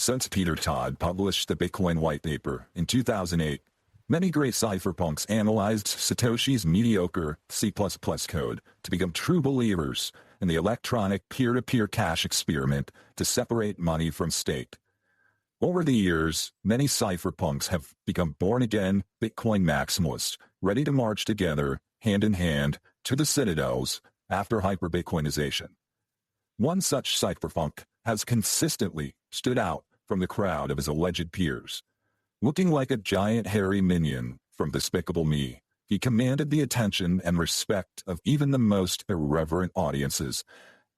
Since Peter Todd published the Bitcoin white paper in 2008, many great cypherpunks analyzed Satoshi's mediocre C++ code to become true believers in the electronic peer-to-peer cash experiment to separate money from state. Over the years, many cypherpunks have become born-again Bitcoin maximalists, ready to march together, hand in hand, to the citadels after hyper-Bitcoinization. One such cypherpunk has consistently stood out from the crowd of his alleged peers. Looking like a giant hairy minion from Despicable Me, he commanded the attention and respect of even the most irreverent audiences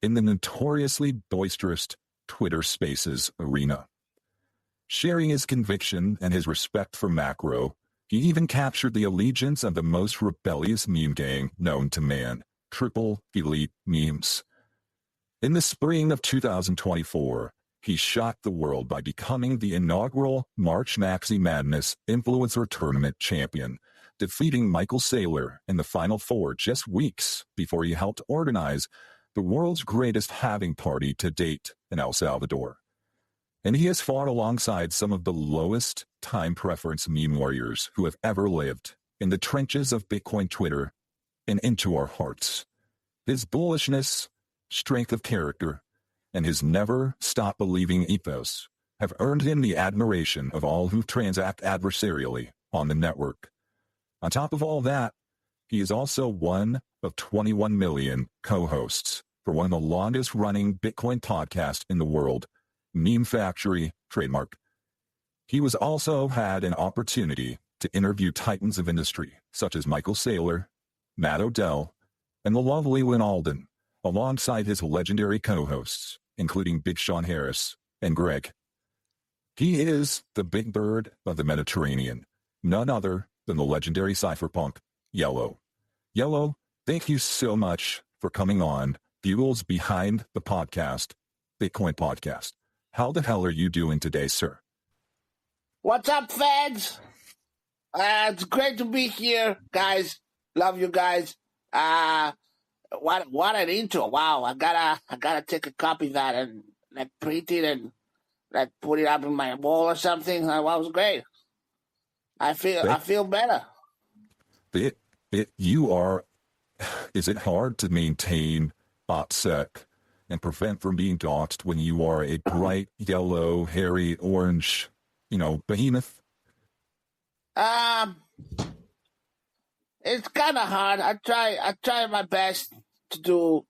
in the notoriously boisterous Twitter Spaces arena. Sharing his conviction and his respect for macro, he even captured the allegiance of the most rebellious meme gang known to man, Triple Elite Memes. In the spring of 2024, he shocked the world by becoming the inaugural March Maxi Madness Influencer Tournament champion, defeating Michael Saylor in the Final Four just weeks before he helped organize the world's greatest halving party to date in El Salvador. And he has fought alongside some of the lowest time preference meme warriors who have ever lived in the trenches of Bitcoin Twitter and into our hearts. His bullishness, strength of character, and his never-stop-believing ethos have earned him the admiration of all who transact adversarially on the network. On top of all that, he is also one of 21 million co-hosts for one of the longest-running Bitcoin podcasts in the world, Meme Factory trademark. He was also had an opportunity to interview titans of industry, such as Michael Saylor, Matt Odell, and the lovely Lynn Alden, alongside his legendary co-hosts, including Big Sean Harris and Greg. He is the big bird of the Mediterranean, none other than the legendary cypherpunk, Yellow. Yellow, thank you so much for coming on Bugle's Behind the Podcast, Bitcoin Podcast. How the hell are you doing today, sir? What's up, fans? It's great to be here, guys. Love you guys. What an intro! Wow, I gotta take a copy of that and like print it and like put it up in my wall or something. That was great. I feel better. You are. Is it hard to maintain OPSEC and prevent from being doxxed when you are a bright yellow, hairy, orange, behemoth? It's kind of hard. I try my best to do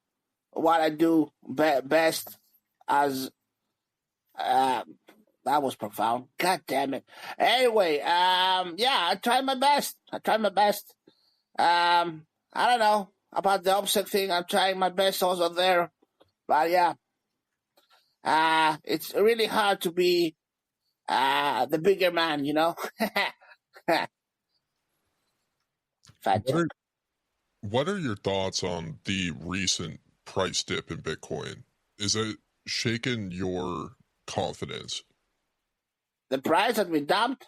what I do best. As that was profound. God damn it. Anyway, I try my best. I don't know about the OPSEC thing. I'm trying my best also there, but yeah, it's really hard to be the bigger man, What are your thoughts on the recent price dip in Bitcoin? Is it shaken your confidence? The price has been dumped?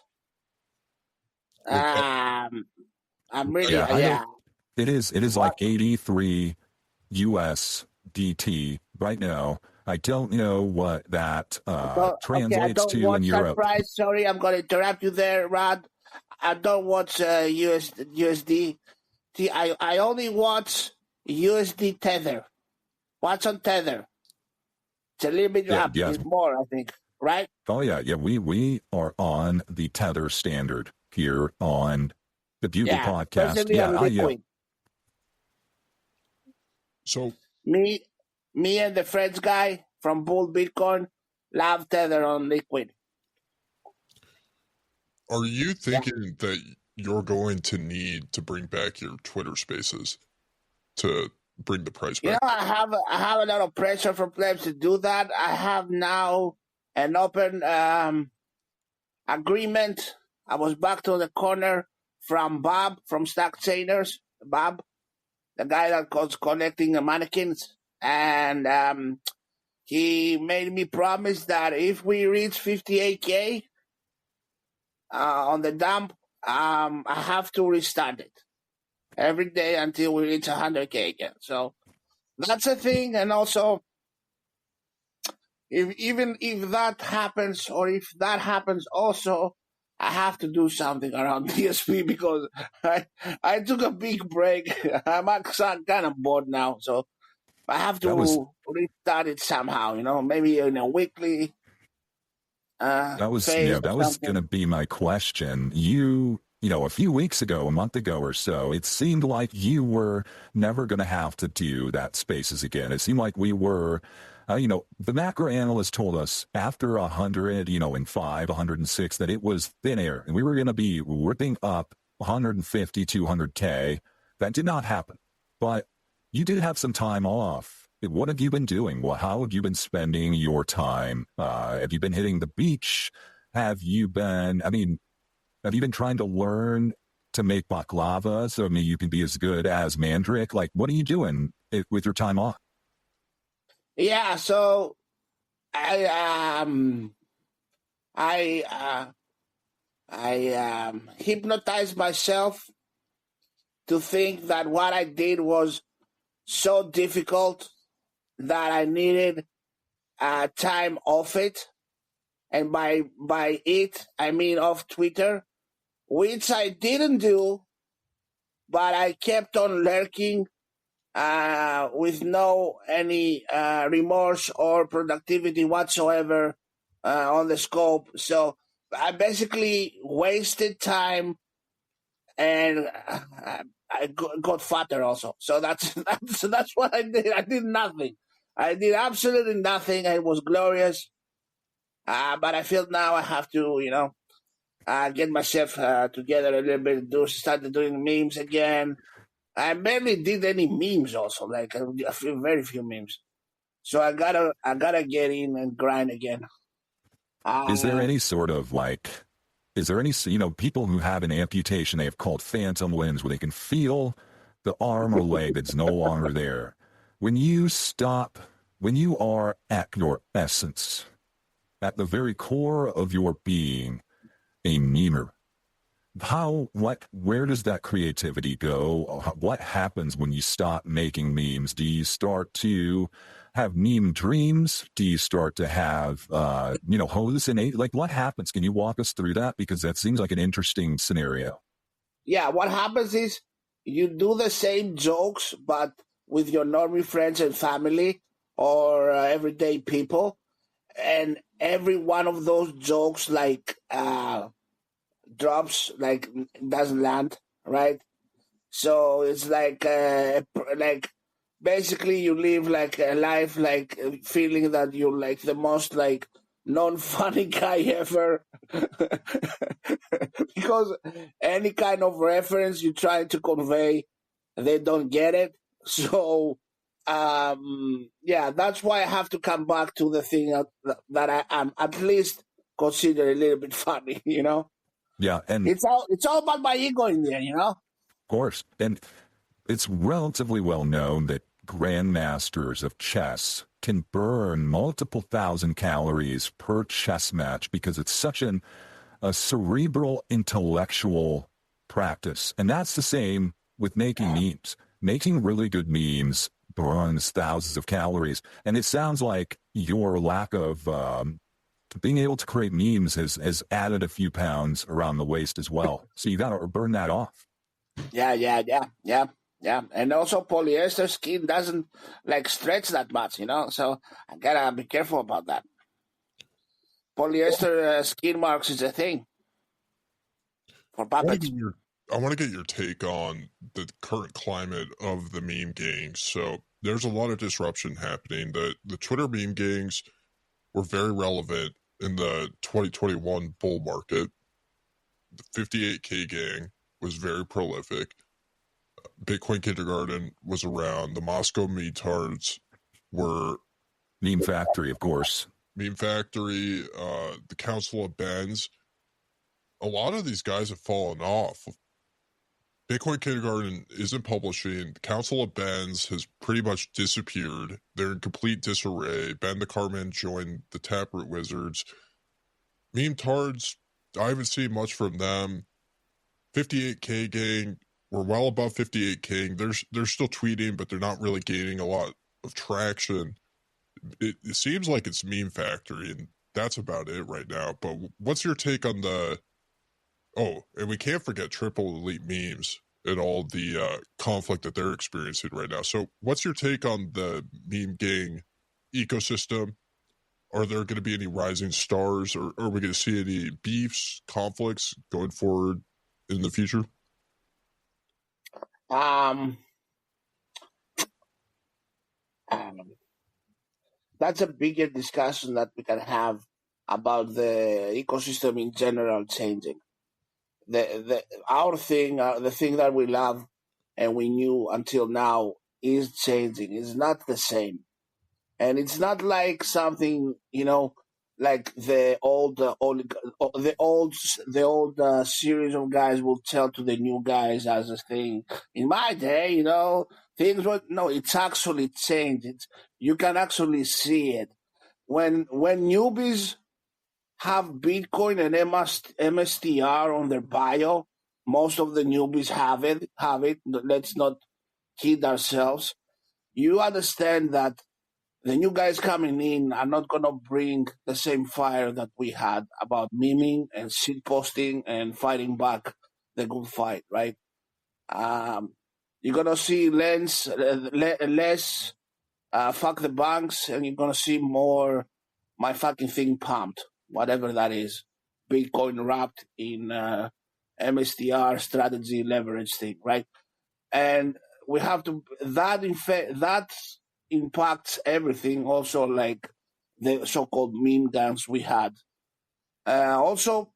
I'm really, It is like 83 USDT right now. I don't know what that translates to in Europe. Price. Sorry, I'm going to interrupt you there, Rod. I don't watch USD. I only watch USD Tether. What's on Tether? It's a little bit up. It's more, I think. Right? Oh, yeah. We are on the Tether standard here on the Bugle podcast. Yeah. So me and the French guy from Bull Bitcoin love Tether on Liquid. Are you thinking that you're going to need to bring back your Twitter Spaces to bring the price back? I have a lot of pressure from players to do that. I have now an open agreement. I was backed on the corner from Bob from Stack Chainers. Bob, the guy that was collecting the mannequins, and he made me promise that if we reach 58K on the dump, I have to restart it every day until we reach 100K again. So that's a thing. And also, even if that happens, or if that happens also, I have to do something around DSP because I took a big break. I'm kind of bored now, so I have That was to restart it somehow. Maybe in a weekly phase or that was going something. to be my question. A few weeks ago, a month ago or so, it seemed like you were never going to have to do that Spaces again. It seemed like we were, the macro analyst told us after 100, in 106, that it was thin air and we were going to be ripping up 150, 200K. That did not happen. But you did have some time off. What have you been doing? How have you been spending your time? Have you been hitting the beach? Have you been trying to learn to make baklava so you can be as good as Mandrick? Like, what are you doing with your time off? Yeah, so I hypnotized myself to think that what I did was so difficult that I needed time off it, and by it I mean off Twitter, which I didn't do, but I kept on lurking with no any remorse or productivity whatsoever on the scope. So I basically wasted time, and I got fatter also. So that's what I did. I did nothing. I did absolutely nothing. It was glorious. But I feel now I have to, get myself together a little bit. Started doing memes again. I barely did any memes also, like very few memes. So I gotta get in and grind again. Is there Uh, any sort of people who have an amputation, they have called phantom limbs, where they can feel the arm or leg that's no longer there. When you are at your essence, at the very core of your being, a memer, where does that creativity go? What happens when you stop making memes? Do you start to have meme dreams? Do you start to have, hallucinate? Like, what happens? Can you walk us through that? Because that seems like an interesting scenario. yeah, what happens is you do the same jokes, but with your normie friends and family or everyday people, and every one of those jokes drops, like doesn't land, right? So it's like basically you live like a life like feeling that you're like the most like non-funny guy ever because any kind of reference you try to convey, they don't get it. So yeah, that's why I have to come back to the thing that I am at least consider a little bit funny. Yeah, and It's all about my ego in there. of course, and it's relatively well known that grandmasters of chess can burn multiple thousand calories per chess match because it's such a cerebral intellectual practice. And that's the same with making memes. Making really good memes burns thousands of calories. And it sounds like your lack of being able to create memes has added a few pounds around the waist as well. So you got to burn that off. Yeah. And also polyester skin doesn't like stretch that much. So I gotta be careful about that. Polyester skin marks is a thing for puppets. I want to get your take on the current climate of the meme gangs. So there's a lot of disruption happening. The Twitter meme gangs were very relevant in the 2021 bull market. The 58K gang was very prolific. Bitcoin Kindergarten was around. The Moscow Metards were Meme Factory, of course. Meme Factory, the Council of Bens. A lot of these guys have fallen off. Bitcoin Kindergarten isn't publishing. The Council of Bens has pretty much disappeared. They're in complete disarray. Ben the Carman joined the Taproot Wizards. Meme Tards, I haven't seen much from them. 58K gang, we're well above 58K. They're still tweeting, but they're not really gaining a lot of traction. it seems like it's Meme Factory, and that's about it right now. But what's your take on the? Oh, and we can't forget Triple Elite Memes and all the conflict that they're experiencing right now. So, what's your take on the meme gang ecosystem? Are there going to be any rising stars, or are we going to see any beefs, conflicts going forward in the future? Um, that's a bigger discussion that we can have about the ecosystem in general changing. Our thing, the thing that we love and we knew until now is changing. It's not the same, and it's not like something like the old series of guys will tell to the new guys as a thing. In my day, things were no. It's actually changed. You can actually see it when newbies have Bitcoin and MSTR on their bio. Most of the newbies have it. Let's not kid ourselves. You understand that the new guys coming in are not going to bring the same fire that we had about memeing and shit posting and fighting back the good fight, right? You're going to see less fuck the banks, and you're going to see more my fucking thing pumped, whatever that is. Bitcoin wrapped in MSTR strategy leverage thing, right? And we have to, that impacts everything, also like the so-called meme gangs we had. Also,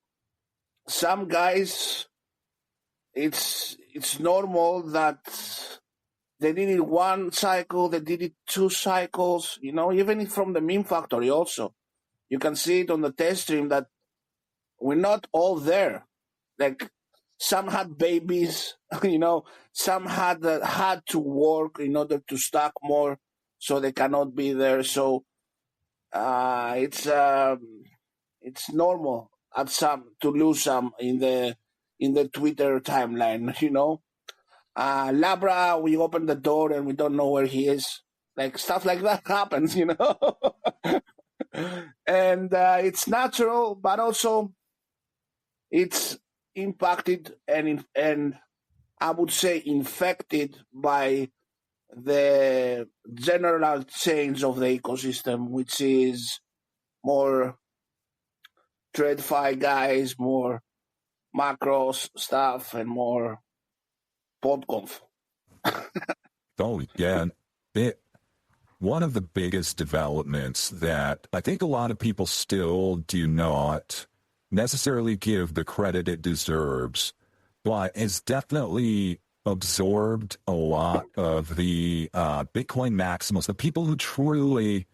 some guys, it's normal that they did it one cycle, they did it 2 cycles, even from the meme factory also. You can see it on the test stream that we're not all there. Like, some had babies, some had to work in order to stack more, so they cannot be there. So it's normal at some to lose some in the Twitter timeline. Labra, we open the door and we don't know where he is. Like, stuff like that happens, and it's natural, but also it's impacted and I would say infected by the general change of the ecosystem, which is more TradFi guys, more macros stuff, and more PodConf. Oh, yeah. One of the biggest developments that I think a lot of people still do not necessarily give the credit it deserves, but has definitely absorbed a lot of the Bitcoin maximals, the people who truly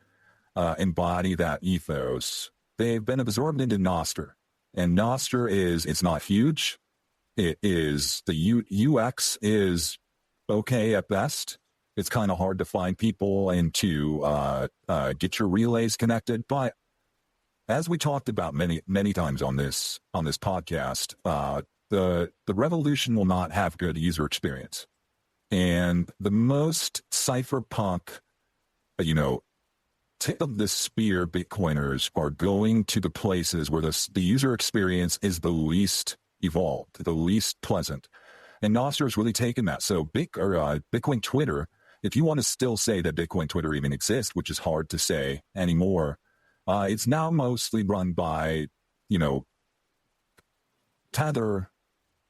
embody that ethos. They've been absorbed into Nostr. And Nostr it's not huge. It is, the UX is okay at best. It's kind of hard to find people and to get your relays connected. But as we talked about many times on this podcast, the revolution will not have good user experience. And the most cypherpunk, tip of the spear Bitcoiners are going to the places where the user experience is the least evolved, the least pleasant. And Nostr has really taken that. So Bitcoin Twitter, if you want to still say that Bitcoin Twitter even exists, which is hard to say anymore, it's now mostly run by, Tether,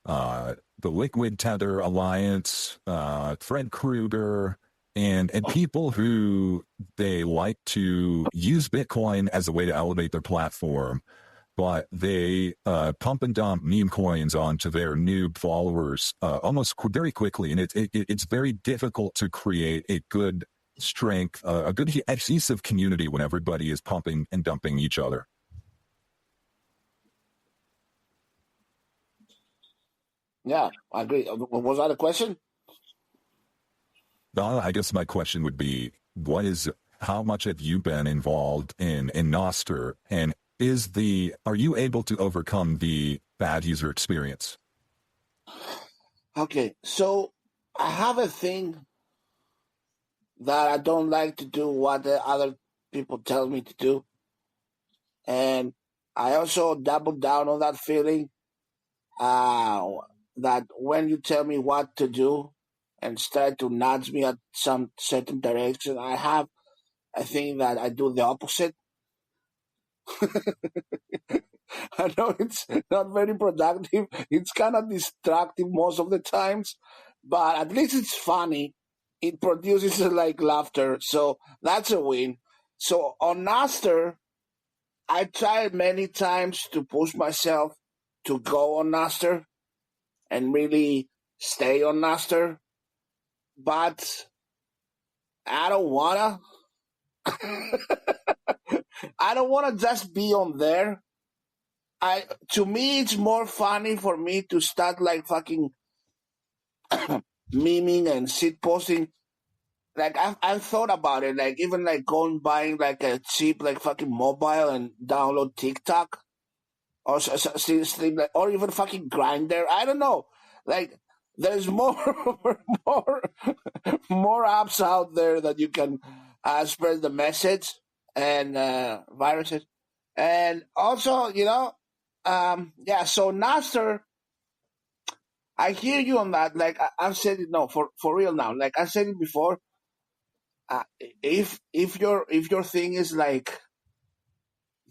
the Liquid Tether Alliance, Fred Krueger, and people who they like to use Bitcoin as a way to elevate their platform, but they pump and dump meme coins onto their noob followers almost very quickly, and it's very difficult to create a good strength, a good adhesive community when everybody is pumping and dumping each other. Yeah, I agree. Was that a question? I guess my question would be, how much have you been involved in Nostr, and are you able to overcome the bad user experience? Okay, so I have a thing that I don't like to do what the other people tell me to do. And I also double down on that feeling that when you tell me what to do and start to nudge me at some certain direction, I think that I do the opposite. I know it's not very productive. It's kind of destructive most of the times, but at least it's funny. It produces like laughter, so that's a win. So on Naster, I tried many times to push myself to go on Naster and really stay on Naster, but I don't wanna. I don't wanna just be on there. To me, it's more funny for me to start like fucking memeing and shit posting. Like I've thought about it, like even like going buying like a cheap like fucking mobile and download TikTok or stream like, or even fucking Grinder. I don't know. Like there's more more more apps out there that you can spread the message and viruses, and also yeah. So Naster, I hear you on that. Like I've said it, no, for real now. Like I said it before. If your thing is like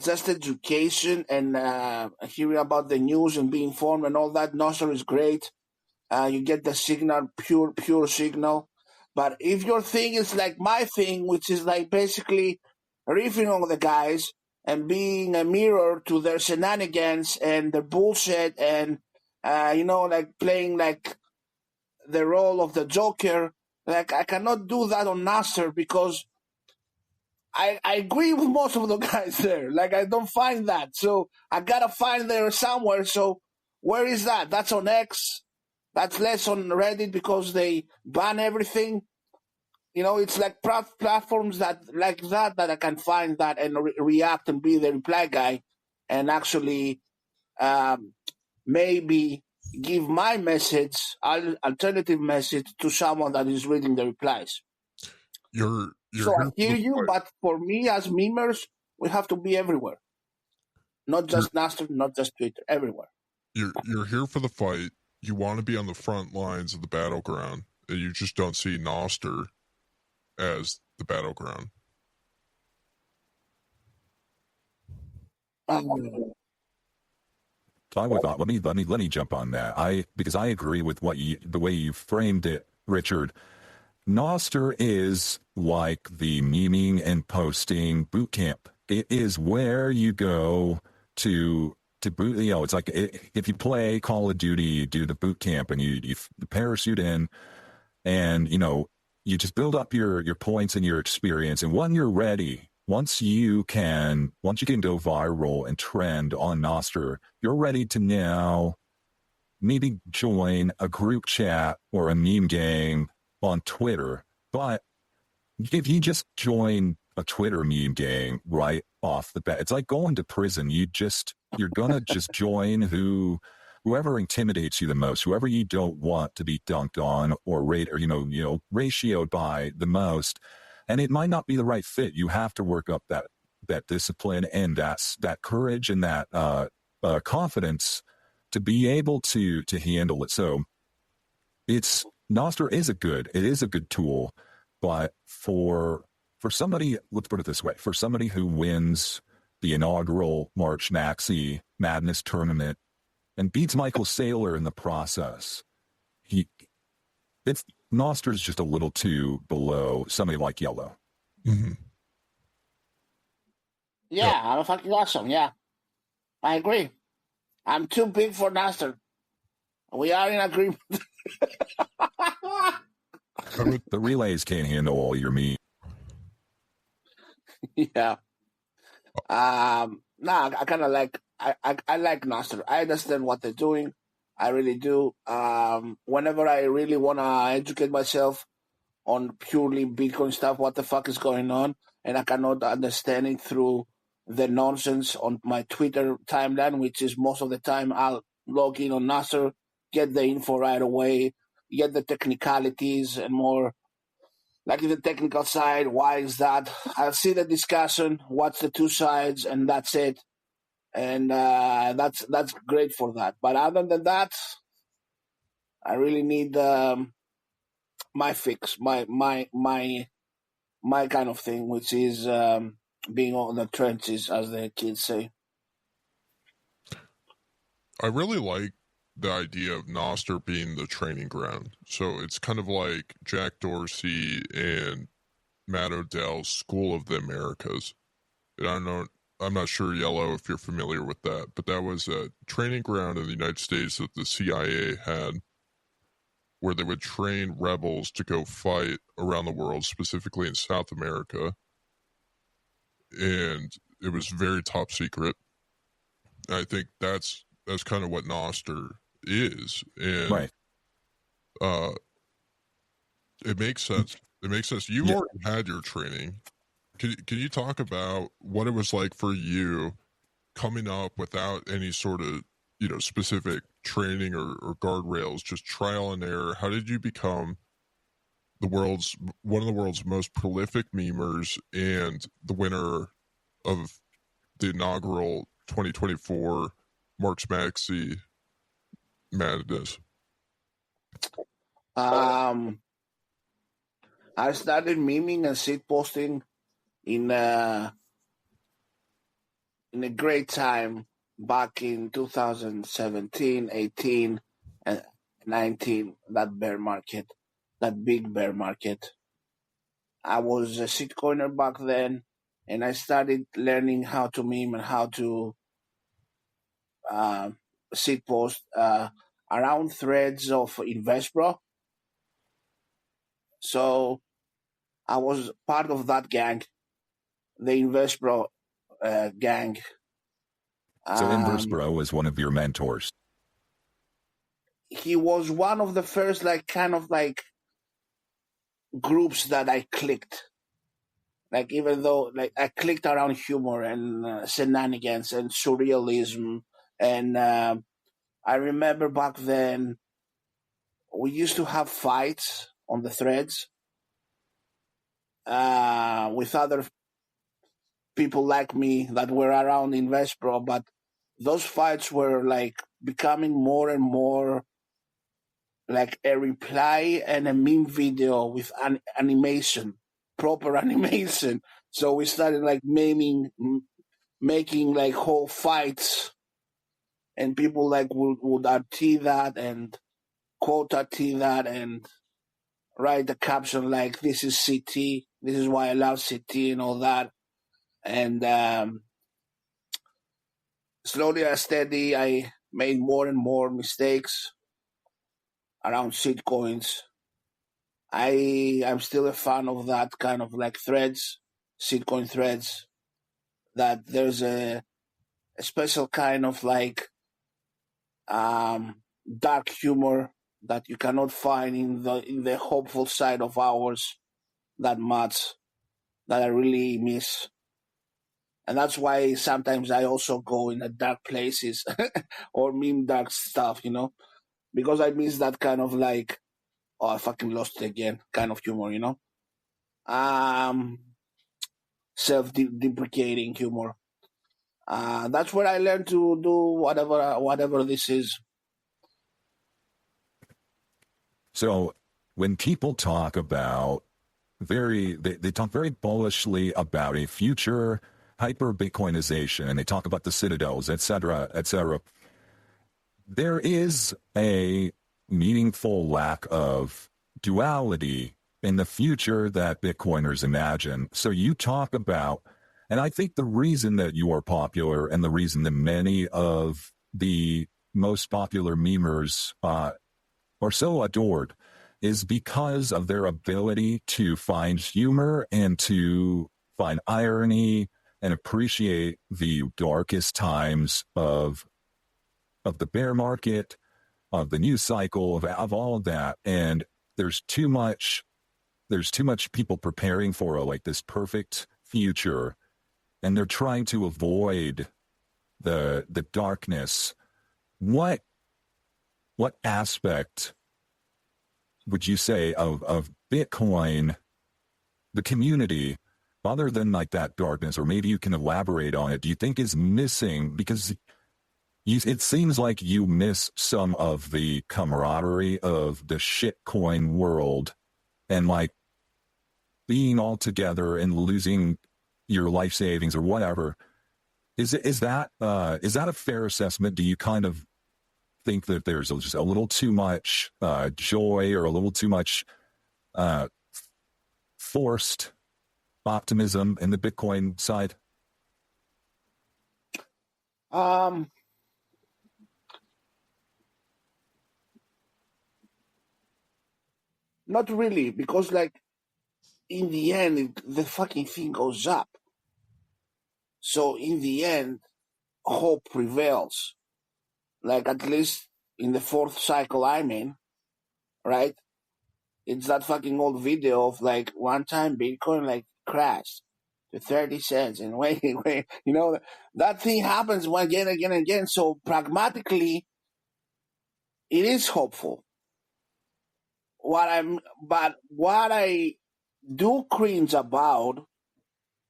just education and hearing about the news and being informed and all that, Nostr is great. You get the signal, pure signal. But if your thing is like my thing, which is like basically riffing on the guys and being a mirror to their shenanigans and their bullshit and like playing like the role of the Joker, like I cannot do that on Nasser because I agree with most of the guys there. Like I don't find that. So I gotta find there somewhere. So where is that? That's on X. That's less on Reddit because they ban everything. It's like platforms that like that I can find that and react and be the reply guy and actually maybe give my message, alternative message to someone that is reading the replies. You're So I hear you, but for me as memers, we have to be everywhere. Not just Naster, not just Twitter, everywhere. You're here for the fight. You want to be on the front lines of the battleground, and you just don't see Noster as the battleground. I would thought. Let me jump on that. Because I agree with the way you framed it, Richard. Noster is like the memeing and posting boot camp. It is where you go to boot. It's like if you play Call of Duty, you do the boot camp and you parachute in, and you just build up your points and your experience. And when you're ready, once you can go viral and trend on Noster, you're ready to now maybe join a group chat or a meme gang on Twitter. But if you just join a Twitter meme gang right off the bat, it's like going to prison. You're gonna just join whoever intimidates you the most, whoever you don't want to be dunked on or ratioed by the most. And it might not be the right fit. You have to work up that discipline and that courage and that confidence to be able to handle it. So Nostr is a good tool, but for somebody, let's put it this way, for somebody who wins the inaugural March Maxi Madness tournament and beats Michael Saylor in the process, Nostr is just a little too below somebody like Yellow. Mm-hmm. Yeah, I'm fucking awesome. Yeah, I agree. I'm too big for Nostr. We are in agreement. The relays can't handle all your meat. Yeah. I kind of like I like Nostr. I understand what they're doing. I really do. Whenever I really want to educate myself on purely Bitcoin stuff, what the fuck is going on, and I cannot understand it through the nonsense on my Twitter timeline, which is most of the time I'll log in on Nostr, get the info right away, get the technicalities and more like in the technical side, why is that? I'll see the discussion, what's the two sides, and that's it. And that's great for that. But other than that, I really need my fix, my kind of thing, which is being on the trenches, as the kids say. I really like the idea of Noster being the training ground. So it's kind of like Jack Dorsey and Matt Odell's School of the Americas. And I'm not sure, Yellow, if you're familiar with that, but that was a training ground in the United States that the CIA had, where they would train rebels to go fight around the world, specifically in South America. And it was very top secret. I think that's kind of what Noster is. And Right. It makes sense. It makes sense. You've already had your training. Can you talk about what it was like for you coming up without any sort of, specific training or guardrails, just trial and error? How did you become one of the world's most prolific memers and the winner of the inaugural 2024 Marks Maxey Madness? I started memeing and seed posting in a great time back in 2017, 18, and 19, that bear market, that big bear market. I was a seed coiner back then, and I started learning how to meme and how to seed post around threads of InvestPro. So I was part of that gang, the InvestPro gang. So InvestPro was one of your mentors. He was one of the first, groups that I clicked. Like, even though, I clicked around humor and shenanigans and surrealism. And I remember back then, we used to have fights on the threads with other people like me that were around InvestPro, but those fights were becoming more and more like a reply and a meme video with an animation, proper animation. So we started making whole fights, and people would RT that and quote RT that and write the caption like, "This is CT, this is why I love CT," and all that. And slowly and steady, I made more and more mistakes around seed coins. I'm still a fan of that kind of threads, seed coin threads, that there's a special kind of dark humor that you cannot find in the hopeful side of ours that much, that I really miss. And that's why sometimes I also go in the dark places or meme dark stuff, because I miss that kind of oh, I fucking lost it again kind of humor, self-deprecating humor. That's where I learned to do whatever this is. So when people talk about they talk very bullishly about a future hyper-Bitcoinization, and they talk about the citadels, etc., etc., there is a meaningful lack of duality in the future that Bitcoiners imagine. So you talk about, and I think the reason that you are popular and the reason that many of the most popular memers are so adored is because of their ability to find humor and to find irony and appreciate the darkest times of the bear market, of the news cycle, of all of that. And there's too much people preparing for this perfect future, and they're trying to avoid the darkness. What aspect would you say of Bitcoin the community, other than like that darkness, or maybe you can elaborate on it, do you think is missing? Because it seems like you miss some of the camaraderie of the shitcoin world, and like being all together and losing your life savings or whatever. Is that a fair assessment? Do you kind of think that there's just a little too much joy, or a little too much forced optimism in the Bitcoin side? Not really, because like in the end, the fucking thing goes up. So in the end, hope prevails. Like at least in the fourth cycle I'm in, right? It's that fucking old video of like one time Bitcoin like crashed to 30 cents and wait, that thing happens again. So pragmatically, it is hopeful. But what I do cringe about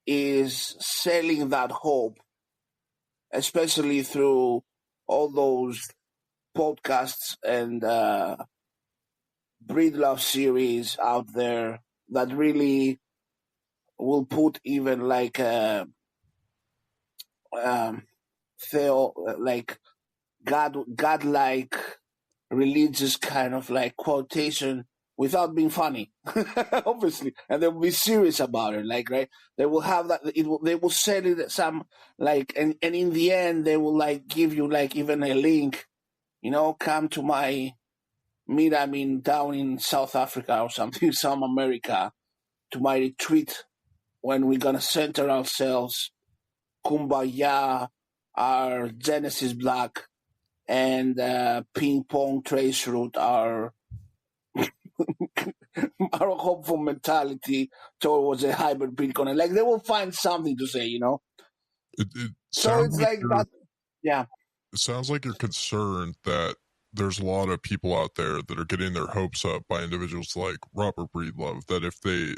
is selling that hope, especially through all those podcasts and breedlove series out there that really will put even like like godlike religious kind of like quotation without being funny, obviously, and they'll be serious about it. Like, right, they will have that. They will sell it some like, and in the end, they will like give you like even a link. Come to my meet. I mean, down in South Africa or something, South America, to my retreat when we're gonna center ourselves, Kumbaya, our Genesis Black, and Ping Pong Traceroute, our hopeful mentality towards a hybrid Bitcoin. Like they will find something to say, So it's like that. Yeah. It sounds like you're concerned that there's a lot of people out there that are getting their hopes up by individuals like Robert Breedlove, that if they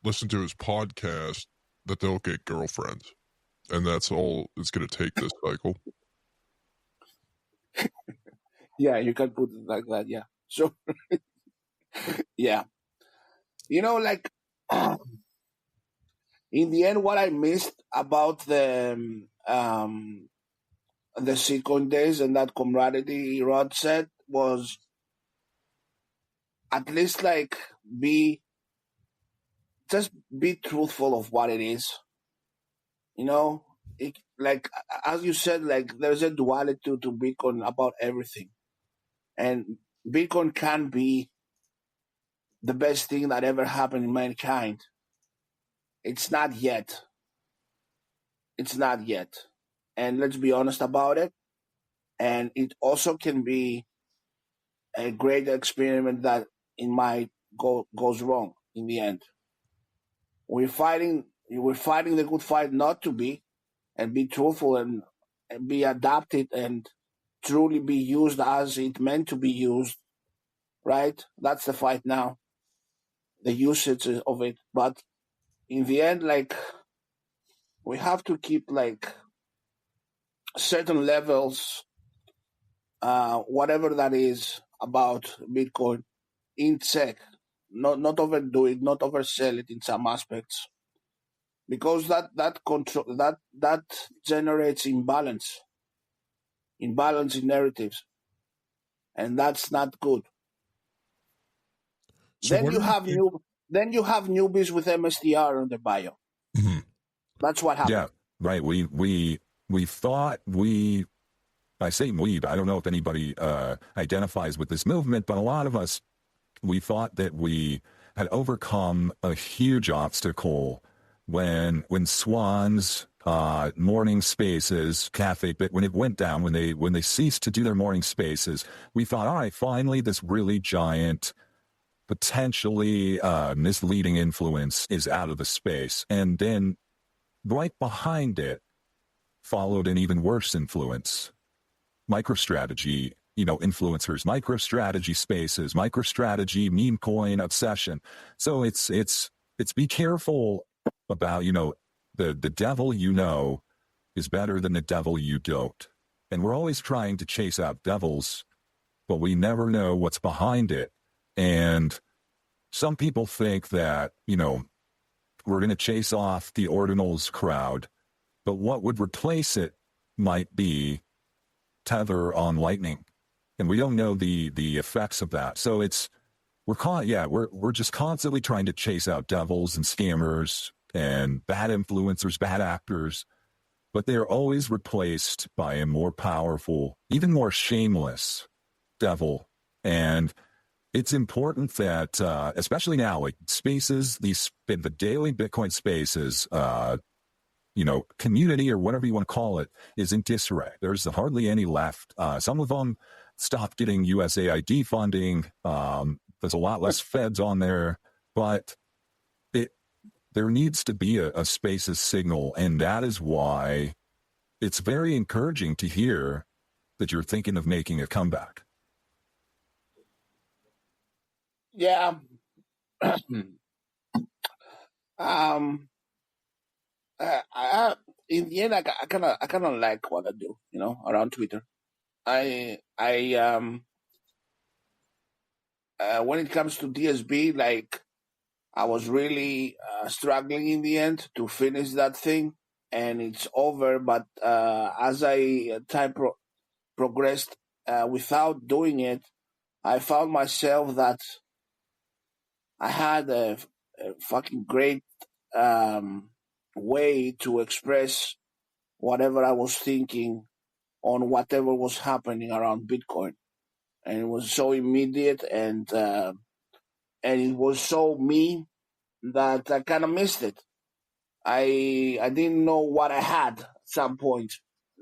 listen to his podcast, that they'll get girlfriends. And that's all it's going to take this cycle. Yeah, you can put it like that. Yeah. So, yeah. Like, in the end, what I missed about the second days and that camaraderie Rod said was at least like be truthful of what it is. Like as you said, like there's a duality to Bitcoin about everything, and Bitcoin can be the best thing that ever happened in mankind. It's not yet. And let's be honest about it. And it also can be a great experiment that it might goes wrong in the end. We're fighting the good fight not to be, and be truthful and be adapted and truly be used as it meant to be used, right? That's the fight now, the usage of it. But in the end, like, we have to keep like certain levels, whatever that is about Bitcoin, in check. Not overdo it, not oversell it in some aspects, because that control that generates imbalance in narratives, and that's not good. So then you have newbies with MSTR on the bio. Mm-hmm. That's what happened. Yeah, right. We thought I say we, I don't know if anybody identifies with this movement, but a lot of us, we thought that we had overcome a huge obstacle when Swan's morning spaces, Cafe Bit, when it went down, when they ceased to do their morning spaces, we thought, all right, finally this really giant, potentially misleading influence is out of the space. And then right behind it followed an even worse influence. MicroStrategy, influencers, MicroStrategy spaces, MicroStrategy meme coin obsession. So it's it's be careful about, the devil is better than the devil you don't. And we're always trying to chase out devils, but we never know what's behind it. And some people think that, we're going to chase off the ordinals crowd, but what would replace it might be tether on lightning. And we don't know the effects of that. So we're just constantly trying to chase out devils and scammers and bad influencers, bad actors, but they're always replaced by a more powerful, even more shameless devil. And it's important that, especially now, like spaces, the daily Bitcoin spaces, community or whatever you want to call it, is in disarray. There's hardly any left. Some of them stopped getting USAID funding. There's a lot less feds on there, but there needs to be a spaces signal, and that is why it's very encouraging to hear that you're thinking of making a comeback. Yeah. In the end, I kind of like what I do, around Twitter. When it comes to DSB, like, I was really struggling in the end to finish that thing, and it's over. But as time progressed, without doing it, I found myself that I had a fucking great way to express whatever I was thinking on whatever was happening around Bitcoin. And it was so immediate, and it was so me that I kind of missed it. I didn't know what I had at some point,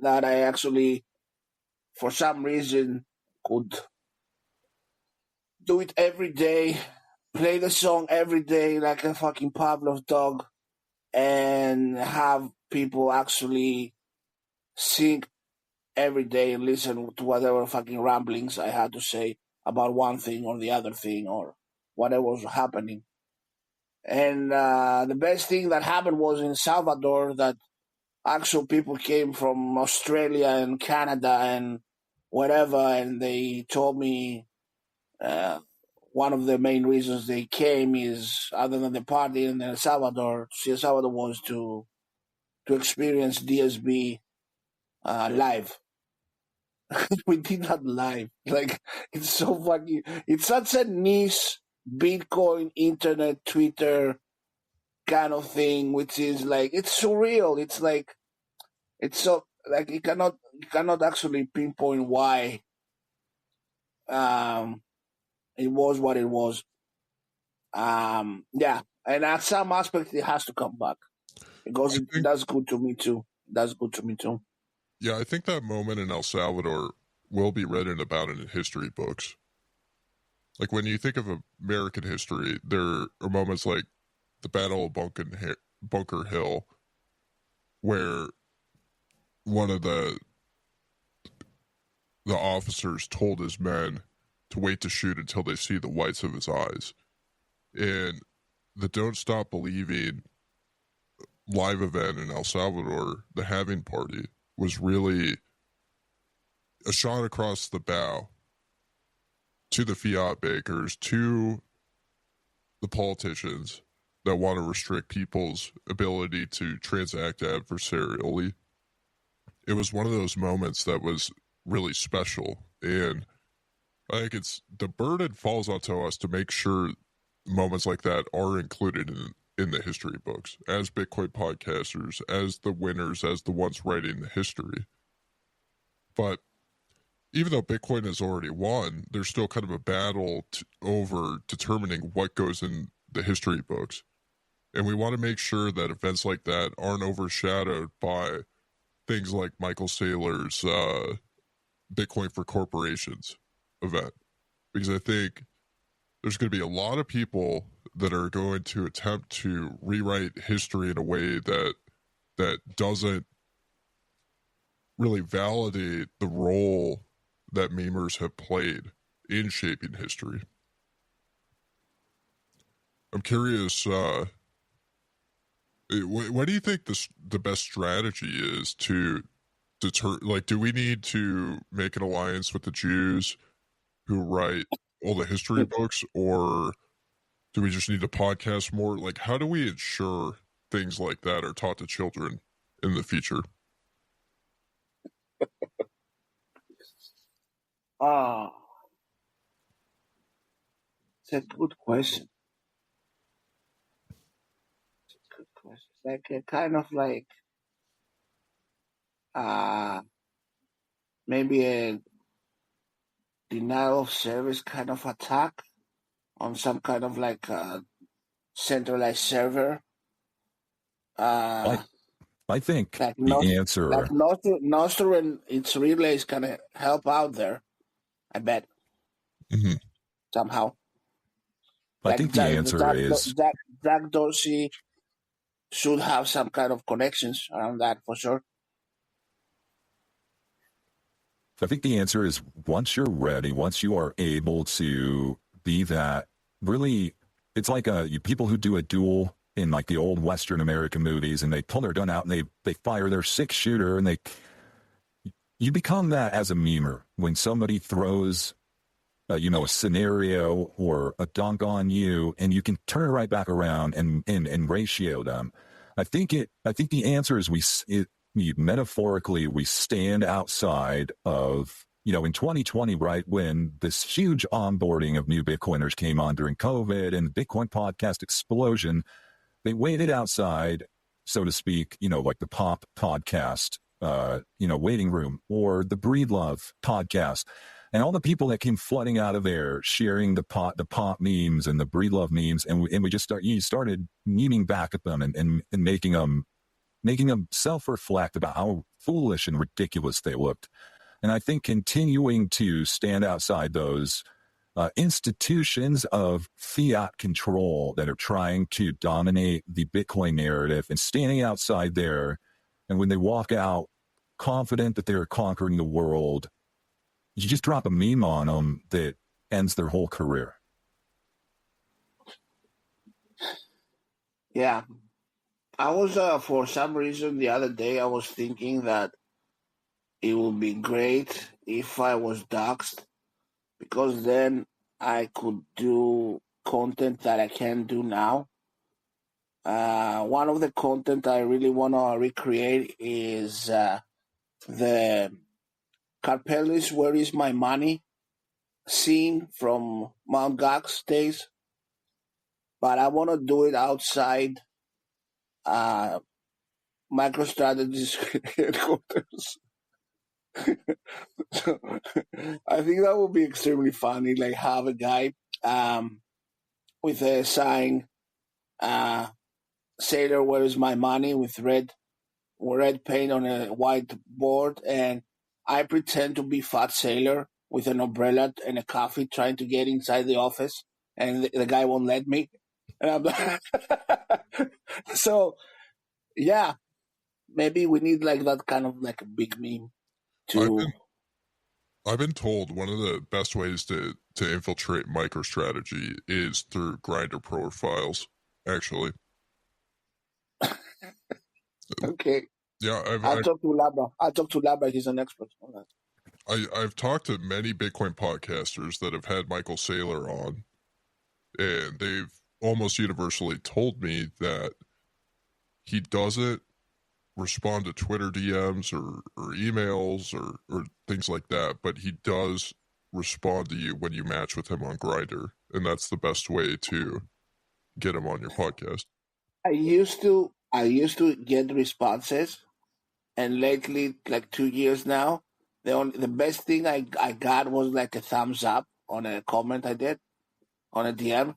that I actually, for some reason, could do it every day, play the song every day like a fucking Pavlov dog, and have people actually sing every day and listen to whatever fucking ramblings I had to say about one thing or the other thing or whatever was happening. And the best thing that happened was in Salvador, that actual people came from Australia and Canada and wherever, and they told me one of the main reasons they came is, other than the party in El Salvador, to see El Salvador, was to experience DSB live. We did that live. Like, it's so fucking, it's such a niche Bitcoin, internet, Twitter kind of thing, which is like, it's surreal. It's like, it's so, like, you cannot actually pinpoint why it was what it was. Yeah. And at some aspect, it has to come back, because that's good to me too. Yeah, I think that moment in El Salvador will be written about in history books. Like, when you think of American history, there are moments like the Battle of Bunker Hill, where one of the officers told his men to wait to shoot until they see the whites of his eyes. And the Don't Stop Believing live event in El Salvador, the Halving Party, was really a shot across the bow to the fiat bakers, to the politicians that want to restrict people's ability to transact adversarially. It was one of those moments that was really special, and I think the burden falls onto us to make sure moments like that are included in the history books, as Bitcoin podcasters, as the winners, as the ones writing the history. But even though Bitcoin has already won, there's still kind of a battle over determining what goes in the history books. And we want to make sure that events like that aren't overshadowed by things like Michael Saylor's Bitcoin for Corporations event. Because I think there's going to be a lot of people that are going to attempt to rewrite history in a way that doesn't really validate the role that memers have played in shaping history. I'm curious What do you think the best strategy is to deter? Like, do we need to make an alliance with the Jews who write all the history books, or do we just need to podcast more? Like, how do we ensure things like that are taught to children in the future? Ah, it's a good question. Good question. It's like a kind of like uh maybe a denial of service kind of attack on some kind of like centralized server. I, Uh, I think like the Like answer, Nostr and its relays can help out there. I bet Mm-hmm. somehow. I Like think the answer is, Jack Dorsey should have some kind of connections around that for sure. I think the answer is once you're ready, once you are able to be that, really, it's like people who do a duel in like the old Western American movies, and they pull their gun out and they fire their 6-shooter, and you become that as a memer when somebody throws a scenario or a dunk on you, and you can turn it right back around and ratio them. I think the answer is metaphorically we stand outside of, in 2020, right when this huge onboarding of new Bitcoiners came on during COVID and the Bitcoin podcast explosion. They waited outside, so to speak, like the Pop podcast, waiting room, or the Breed Love podcast. And all the people that came flooding out of there, sharing the pop memes and the Breed Love memes, and we just started memeing back at them and making them self-reflect about how foolish and ridiculous they looked. And I think continuing to stand outside those institutions of fiat control that are trying to dominate the Bitcoin narrative and standing outside there, and when they walk out confident that they're conquering the world, you just drop a meme on them that ends their whole career. Yeah, I was for some reason the other day I was thinking that it would be great if I was doxxed because then I could do content that I can't do now. One of the content I really want to recreate is the Carpelis Where Is My Money scene from Mount Gox days, but I want to do it outside MicroStrategy's headquarters. So I think that would be extremely funny. Like have a guy with a sign, "Sailor, where is my money?" with red paint on a white board, and I pretend to be Fat Sailor with an umbrella and a coffee, trying to get inside the office, and the guy won't let me. And I'm like, so yeah, maybe we need like that kind of like a big meme to. I've been told one of the best ways to infiltrate MicroStrategy is through grinder profiles. Actually, Okay. yeah, I'll talk to Labra. He's an expert on that. I've talked to many Bitcoin podcasters that have had Michael Saylor on, and they've almost universally told me that he doesn't respond to Twitter DMs or emails or things like that, but he does respond to you when you match with him on Grindr, and that's the best way to get him on your podcast. I used to get responses, and lately, like 2 years now, the best thing I got was like a thumbs up on a comment I did on a DM.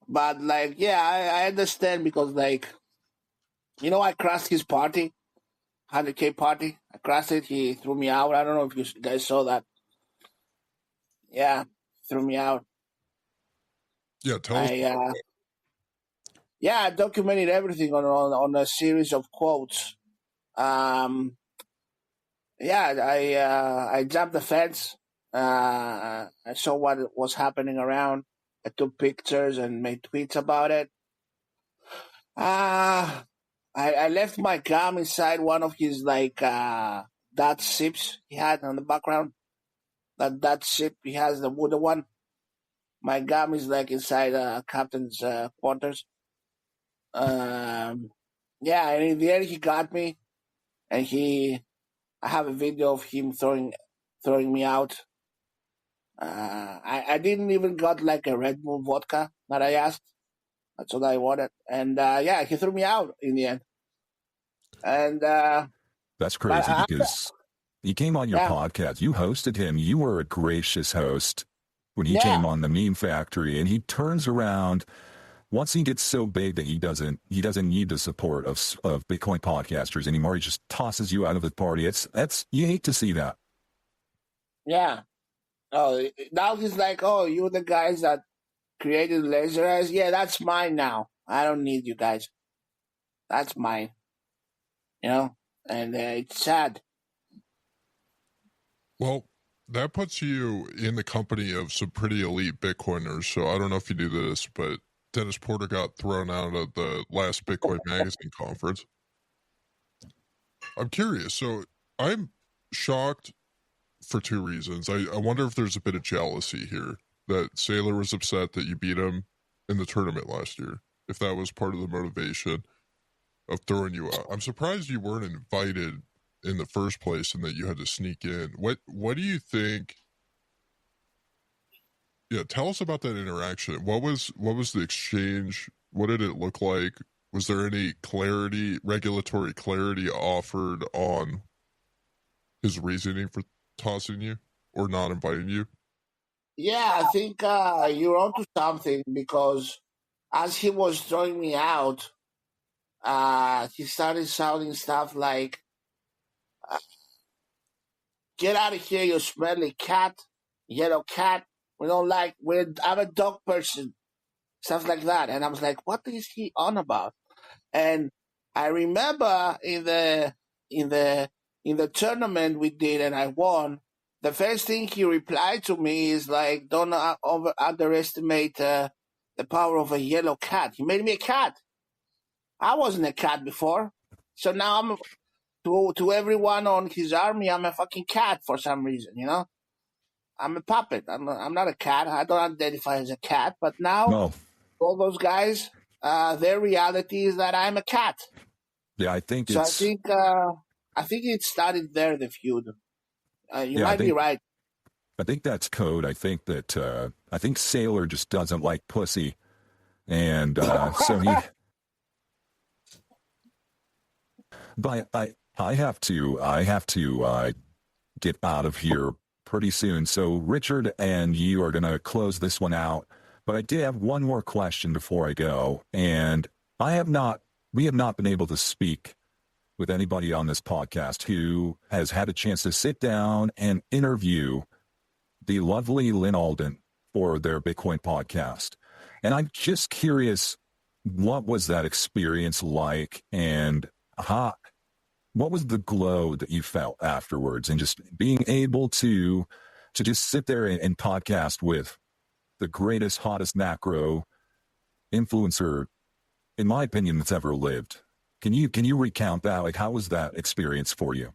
But like, yeah, I understand because like, I crashed his party, 100K party. I crashed it. He threw me out. I don't know if you guys saw that. Yeah, threw me out. Yeah, tell us. I documented everything on a series of quotes. I jumped the fence. I saw what was happening around. I took pictures and made tweets about it. I left my gum inside one of his that sips he had on the background. That sip he has, the wooden one. My gum is like inside captain's quarters. Yeah, and in the end he got me, and I have a video of him throwing me out. I didn't even got like a Red Bull vodka that I asked. That's what I wanted, and yeah, he threw me out in the end. And That's but crazy because he came on your yeah, podcast. You hosted him. You were a gracious host when he yeah, came on the Meme Factory, and he turns around once he gets so big that he doesn't need the support of Bitcoin podcasters anymore. He just tosses you out of the party. That's you hate to see that. yeah. Oh, now he's like, oh, you're the guys that created laser eyes. Yeah, that's mine now. I don't need you guys. That's mine. You know, and it's sad. Well, that puts you in the company of some pretty elite Bitcoiners. So I don't know if you do this, but Dennis Porter got thrown out of the last Bitcoin Magazine conference. I'm curious. So I'm shocked for two reasons. I wonder if there's a bit of jealousy here that Saylor was upset that you beat him in the tournament last year, if that was part of the motivation of throwing you out. I'm surprised you weren't invited in the first place and that you had to sneak in. What do you think? Yeah, tell us about that interaction. What was the exchange? What did it look like? Was there any regulatory clarity offered on his reasoning for tossing you or not inviting you? Yeah, I think you're onto something because as he was throwing me out, he started shouting stuff like, "Get out of here, you smelly cat, yellow cat. We don't like. I'm a dog person." Stuff like that, and I was like, "What is he on about?" And I remember in the tournament we did, and I won. The first thing he replied to me is like, "Don't underestimate the power of a yellow cat." He made me a cat. I wasn't a cat before, so now I'm to everyone on his army. I'm a fucking cat for some reason, you know. I'm a puppet. I'm not a cat. I don't identify as a cat, but now Well, all those guys, their reality is that I'm a cat. yeah, I think So it's I think it started there, the feud. You yeah, might be right. I think that's code. I think Sailor just doesn't like pussy, and so he. But I have to get out of here pretty soon. So Richard and you are gonna close this one out. But I did have one more question before I go, and we have not been able to speak with anybody on this podcast who has had a chance to sit down and interview the lovely Lynn Alden for their Bitcoin podcast. And I'm just curious, what was that experience like, and what was the glow that you felt afterwards, and just being able to just sit there and podcast with the greatest, hottest macro influencer, in my opinion, that's ever lived. Can you recount that? Like, how was that experience for you?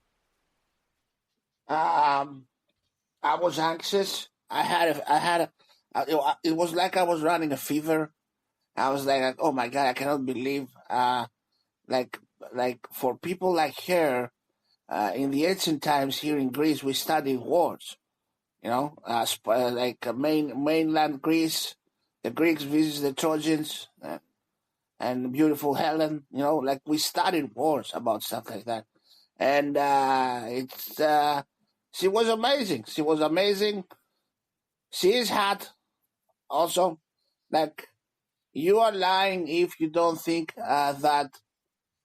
I was anxious. It was like I was running a fever. I was like, oh my God, I cannot believe, like for people like her, in the ancient times here in Greece, we studied wars. You know, mainland Greece, the Greeks visited the Trojans, and beautiful Helen. You know, like we studied wars about stuff like that, and she was amazing. She was amazing. She is hot, also. Like, you are lying if you don't think that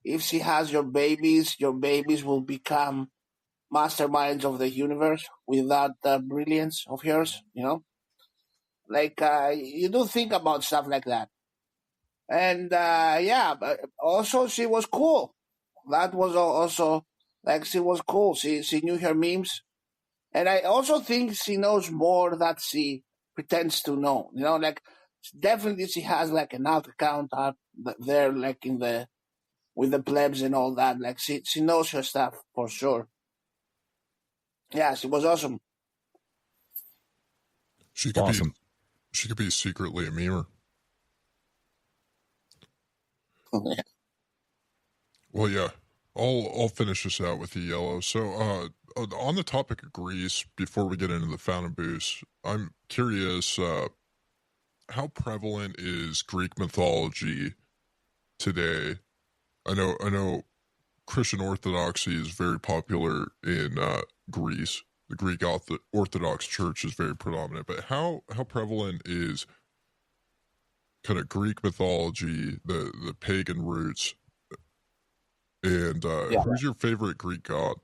if she has your babies will become masterminds of the universe without the brilliance of yours, you know? Like, you do think about stuff like that. And, yeah, but also she was cool. That was also, like, she was cool. She knew her memes. And I also think she knows more that she pretends to know. You know, like, definitely she has like an alt account out there, like with the plebs and all that. Like she knows her stuff for sure. Yeah, she was awesome. She could Awesome. be secretly a memer. Yeah. Well, yeah. I'll finish this out with the yellow. So, on the topic of Greece, before we get into the fountain boost, I'm curious, how prevalent is Greek mythology today? I know Christian Orthodoxy is very popular in Greece. The Greek Orthodox Church is very predominant, but how prevalent is kind of Greek mythology, the pagan roots, and Yeah. who's your favorite Greek god?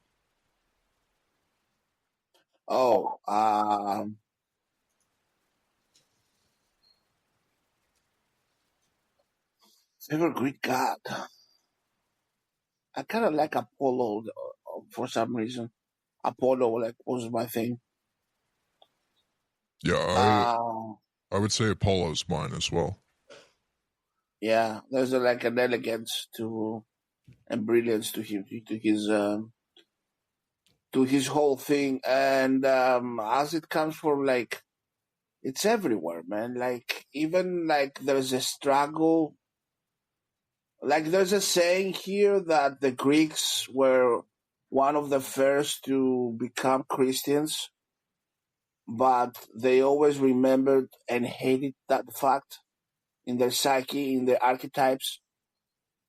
Oh, favorite Greek god. I kind of like Apollo for some reason. Apollo like was my thing. Yeah, I would say Apollo's mine as well. Yeah, there's like an elegance to and brilliance to him, to his whole thing, and as it comes from like it's everywhere, man. Like even like there's a struggle. Like there's a saying here that the Greeks were one of the first to become Christians, but they always remembered and hated that fact in their psyche, in their archetypes.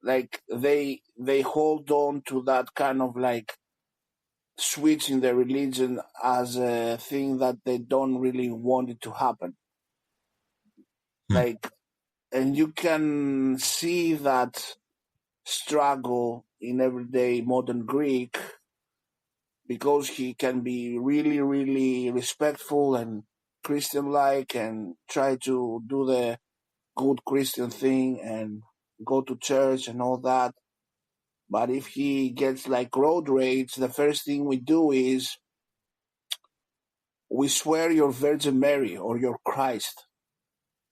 Like they hold on to that kind of like switch in their religion as a thing that they don't really want it to happen. Like, and you can see that struggle in everyday modern Greek because he can be really, really respectful and Christian like and try to do the good Christian thing and go to church and all that. But if he gets like road rage, the first thing we do is we swear your Virgin Mary or your Christ.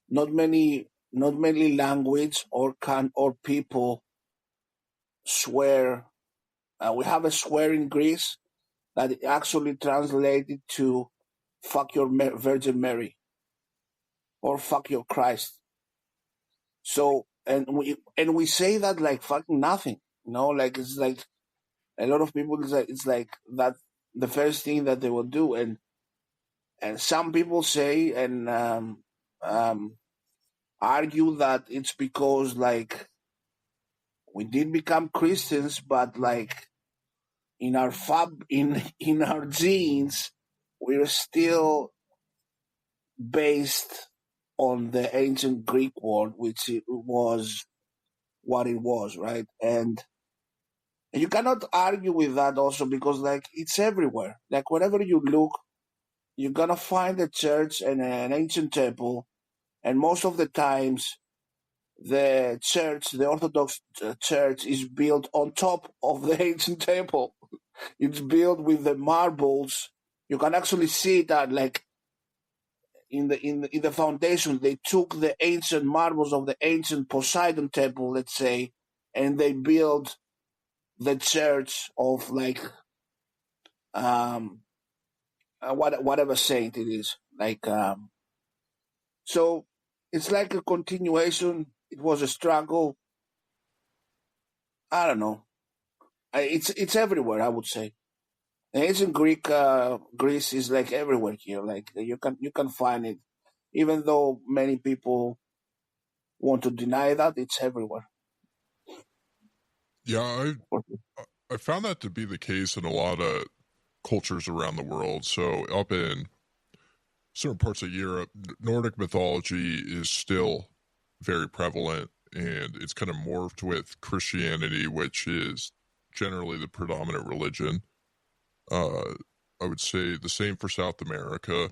Not many language or people swear. We have a swear in Greece that actually translated to fuck your Virgin Mary or fuck your Christ. So and we say that like fucking nothing, like it's like a lot of people it's like that the first thing that they will do, and some people say and argue that it's because like we did become Christians, but like in our in our genes, we're still based on the ancient Greek world, which it was what it was, right? And you cannot argue with that also because like it's everywhere. Like wherever you look, you're gonna find a church and an ancient temple, and most of the times the church, the Orthodox church, is built on top of the ancient temple. It's built with the marbles. You can actually see that, like in the foundation, they took the ancient marbles of the ancient Poseidon temple, let's say, and they built the church of like whatever saint it is, like so it's like a continuation. It was a struggle. I don't know. It's everywhere, I would say. The ancient Greece is like everywhere here. Like you can find it, even though many people want to deny that. It's everywhere. Yeah, I found that to be the case in a lot of cultures around the world. So up in certain parts of Europe, Nordic mythology is still very prevalent, and it's kind of morphed with Christianity, which is generally the predominant religion. I would say the same for South America.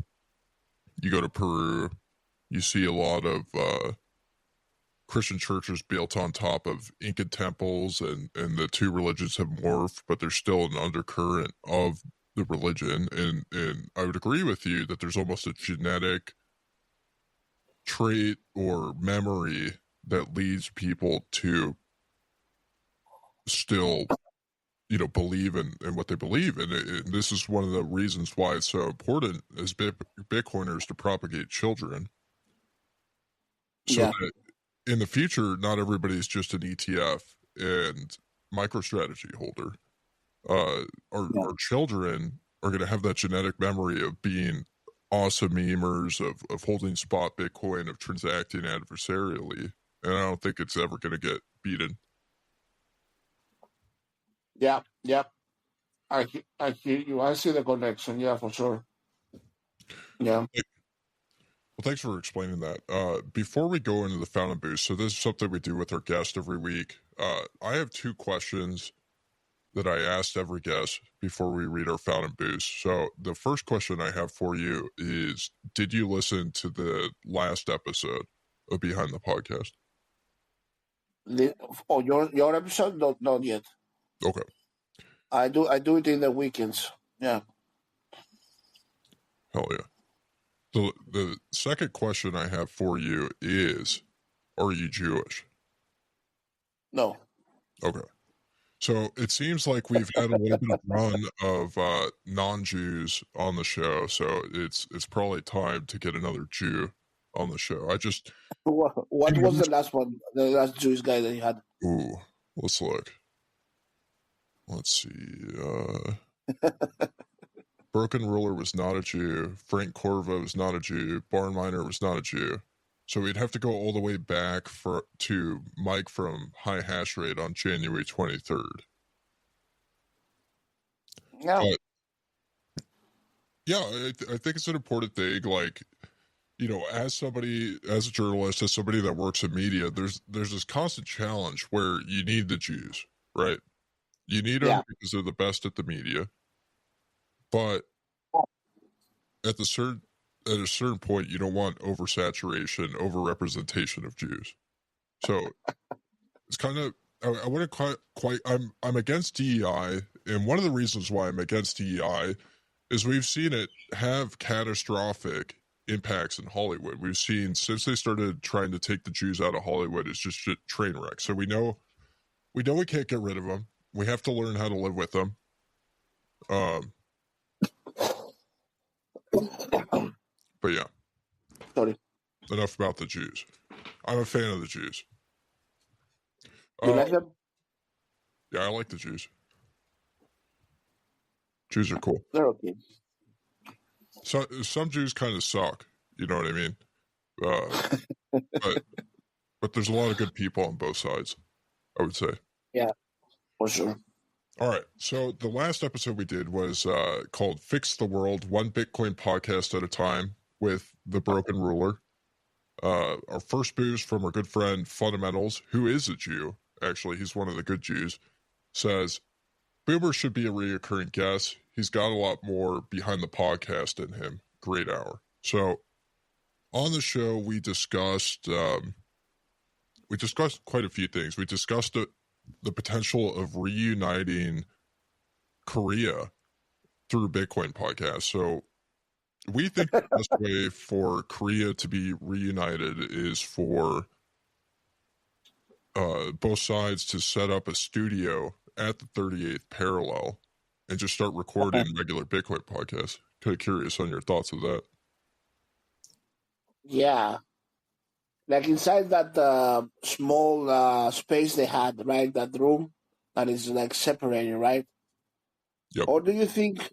You go to Peru, you see a lot of Christian churches built on top of Inca temples, and the two religions have morphed, but there's still an undercurrent of the religion. And I would agree with you that there's almost a genetic trait or memory that leads people to still, believe in what they believe in. And this is one of the reasons why it's so important as Bitcoiners to propagate children, so that in the future, not everybody's just an ETF and MicroStrategy holder. Our children are going to have that genetic memory of being awesome memers, of holding spot Bitcoin, of transacting adversarially, and I don't think it's ever going to get beaten. Yeah. I hear you. I see the connection. Yeah, for sure. Yeah. Well, thanks for explaining that. Before we go into the Fountain Boost, so this is something we do with our guest every week. I have 2 questions that I asked every guest before we read our Fountain Boost. So the first question I have for you is, did you listen to the last episode of Behind the Podcast? Your episode? Not yet. Okay. I do it in the weekends. Yeah. Hell yeah. So the second question I have for you is, are you Jewish? No. Okay. So it seems like we've had a little bit of run of non-Jews on the show, so it's probably time to get another Jew on the show. What was the last one? The last Jewish guy that you had? Ooh, let's look. Let's see. Broken Ruler was not a Jew. Frank Corva was not a Jew. Barn Miner was not a Jew. So we'd have to go all the way back to Mike from High Hash Rate on January 23rd. Yeah. But, yeah, I think it's an important thing. Like, as a journalist, as somebody that works in media, there's this constant challenge where you need the Jews, right? You need them because they're the best at the media. But at a certain point, you don't want oversaturation, overrepresentation of Jews. So it's kind of, I wouldn't quite I'm against DEI, and one of the reasons why I'm against DEI is we've seen it have catastrophic impacts in Hollywood. We've seen, since they started trying to take the Jews out of Hollywood, it's just a train wreck. So we know we can't get rid of them. We have to learn how to live with them. But yeah. Sorry. Enough about the Jews. I'm a fan of the Jews. You like them? Yeah, I like the Jews. Jews are cool. They're okay. So some Jews kind of suck. You know what I mean? But there's a lot of good people on both sides, I would say. Yeah, for sure. All right. So the last episode we did was called Fix the World, One Bitcoin Podcast at a Time with the Broken Ruler. Our first boost from our good friend Fundamentals, who is a Jew. Actually, he's one of the good Jews, says, Boomer should be a reoccurring guest. He's got a lot more behind the podcast in him. Great hour. So on the show, we discussed quite a few things. We discussed the potential of reuniting Korea through Bitcoin podcast. So we think the best way for Korea to be reunited is for both sides to set up a studio at the 38th parallel and just start recording regular Bitcoin podcasts. Kind of curious on your thoughts of that. Yeah. Like inside that small space they had, right? That room that is like separated, right? Yep. Or do you think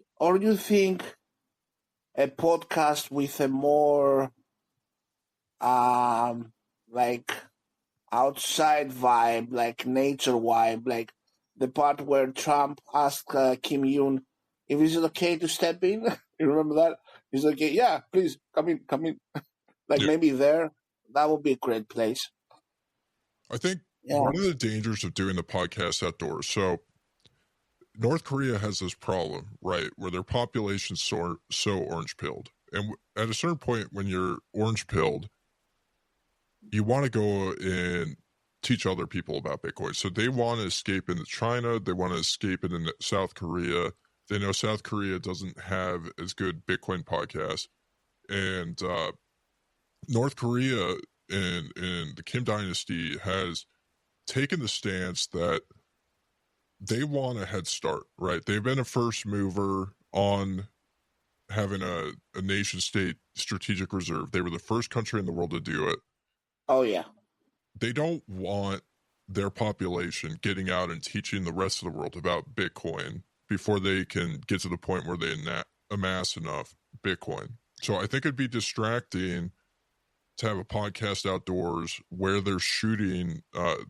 a podcast with a more like outside vibe, like nature vibe, like the part where Trump asked Kim Yoon if it's okay to step in? You remember that? He's like, yeah, please come in. Like maybe there, that would be a great place. I think one of the dangers of doing the podcast outdoors. So North Korea has this problem, right, where their population's so orange-pilled. And at a certain point, when you're orange-pilled, you want to go and teach other people about Bitcoin. So they want to escape into China. They want to escape into South Korea. They know South Korea doesn't have as good Bitcoin podcasts. And North Korea and the Kim dynasty has taken the stance that they want a head start, right? They've been a first mover on having a nation state strategic reserve. They were the first country in the world to do it. Oh, yeah. They don't want their population getting out and teaching the rest of the world about Bitcoin before they can get to the point where they amass enough Bitcoin. So I think it'd be distracting to have a podcast outdoors where they're shooting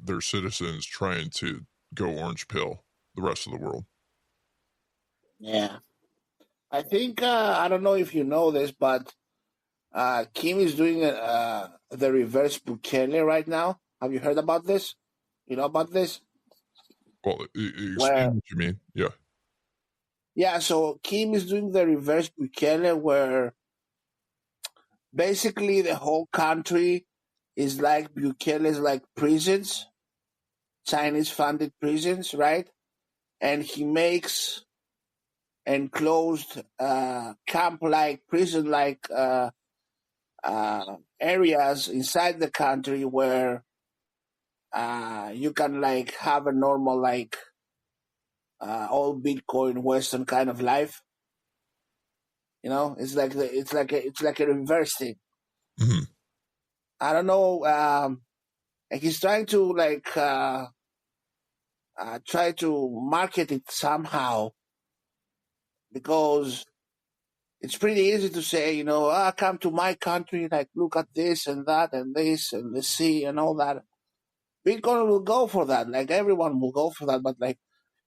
their citizens trying to go orange pill the rest of the world. Yeah. I think, I don't know if you know this, but Kim is doing the reverse Bukele right now. Have you heard about this? You know about this? Well, explain Where, what you mean. Yeah. yeah, so Kim is doing the reverse Bukele where basically the whole country is like Bukele's like prisons, Chinese funded prisons, right? And he makes enclosed camp like prison like areas inside the country where you can like have a normal like all Bitcoin Western kind of life. You know, it's like a reverse thing. Mm-hmm. I don't know. And he's trying to like try to market it somehow because it's pretty easy to say, you know, come to my country, like look at this and that and this and the sea and all that. Bitcoin will go for that, like everyone will go for that, but like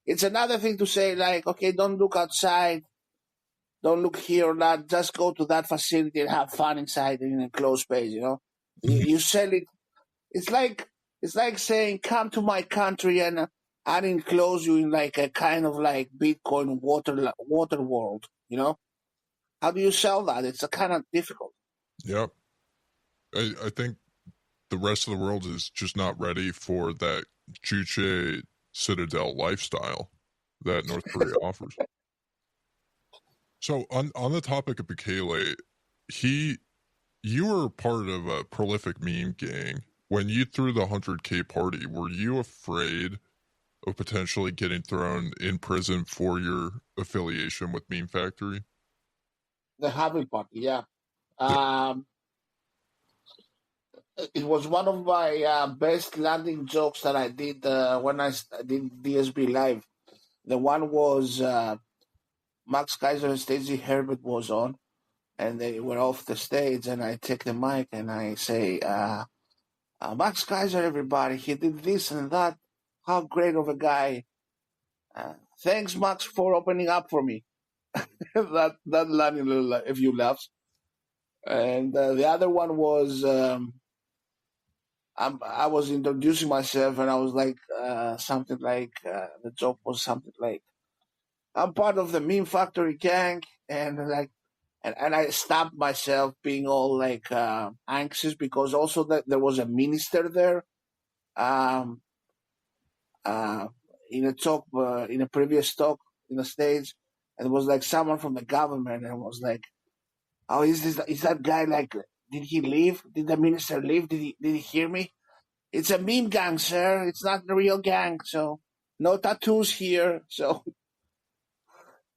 it's another thing to say, like, okay, don't look outside, don't look here or that, just go to that facility and have fun inside in a closed space, you know. You sell it. It's like saying, come to my country and I'll enclose you in like a kind of like Bitcoin water world, you know. How do you sell that? It's a kind of difficult. Yep. I think the rest of the world is just not ready for that Juche Citadel lifestyle that North Korea offers. So on the topic of Bukele, you were part of a prolific meme gang. When you threw the 100K party, were you afraid of potentially getting thrown in prison for your affiliation with Meme Factory? The Harvey party, yeah. It was one of my best landing jokes that I did when I did DSB Live. The one was Max Kaiser and Stacey Herbert was on, and they were off the stage, and I take the mic and I say, Max Kaiser, everybody, he did this and that. How great of a guy. Thanks, Max, for opening up for me. that landed a few laughs. And the other one was I was introducing myself, and I was like something like the joke was something like, I'm part of the Meme Factory gang, and like, and I stopped myself being all like anxious because also that there was a minister there, um, in a talk, in a previous talk in the States, and it was like someone from the government, and was like, oh, is that guy like? Did he leave? Did the minister leave? Did he hear me? It's a meme gang, sir. It's not the real gang. So no tattoos here. So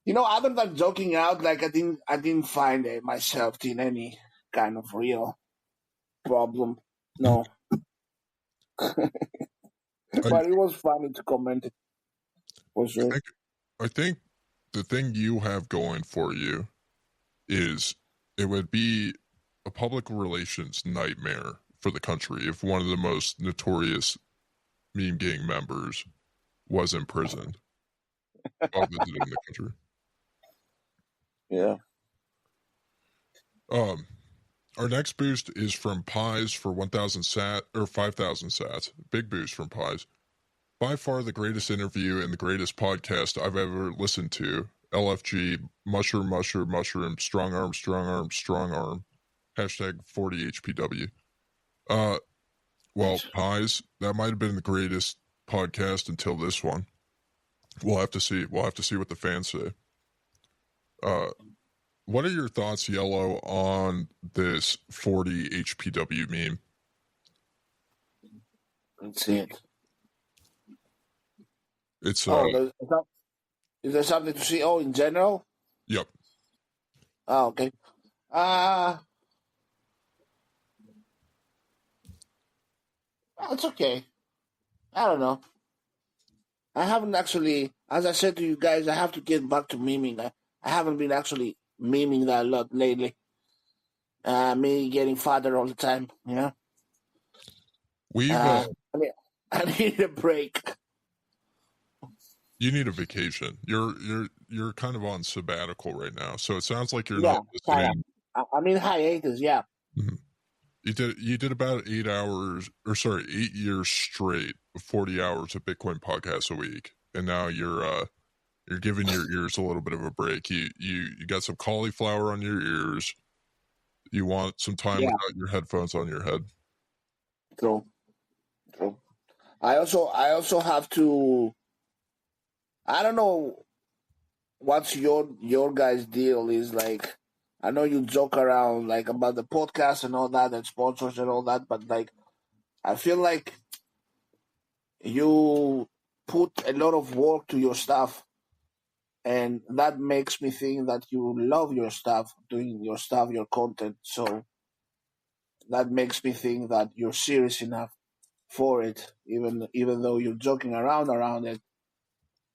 you know, other than joking out, like I didn't find myself in any kind of real problem. No, but it was funny to comment it for sure. I think the thing you have going for you is it would be a public relations nightmare for the country if one of the most notorious meme gang members was in prison while visiting the country. Yeah. Our next boost is from Pies for 1,000 sat or 5,000 sats. Big boost from Pies. By far the greatest interview and the greatest podcast I've ever listened to. LFG, mushroom, mushroom, mushroom, strong arm, strong arm, strong arm. Hashtag 40 HPW. Well, Pies, that might have been the greatest podcast until this one. We'll have to see. We'll have to see what the fans say. What are your thoughts, Yellow, on this 40 HPW meme? Let's see it. It's is there something to see? Oh, in general? yep. Oh, okay. It's okay. I don't know. I haven't actually, as I said to you guys, I have to get back to memeing. I haven't been actually memeing that a lot lately. Me getting fatter all the time, you know. We've I need a break. you need a vacation. You're kind of on sabbatical right now, so it sounds like you're Yeah, not kind listening. of. I'm in hiatus. Yeah. Mhm. You did about 8 years straight of 40 hours of Bitcoin podcasts a week, and now you're giving your ears a little bit of a break. You got some cauliflower on your ears. You want some time Yeah. without your headphones on your head. True. True. I also have to. I don't know what's your guys' deal is like. I know you joke around like about the podcast and all that and sponsors and all that, but like I feel like you put a lot of work to your stuff, and that makes me think that you love your stuff, doing your stuff, your content. So that makes me think that you're serious enough for it, even though you're joking around it.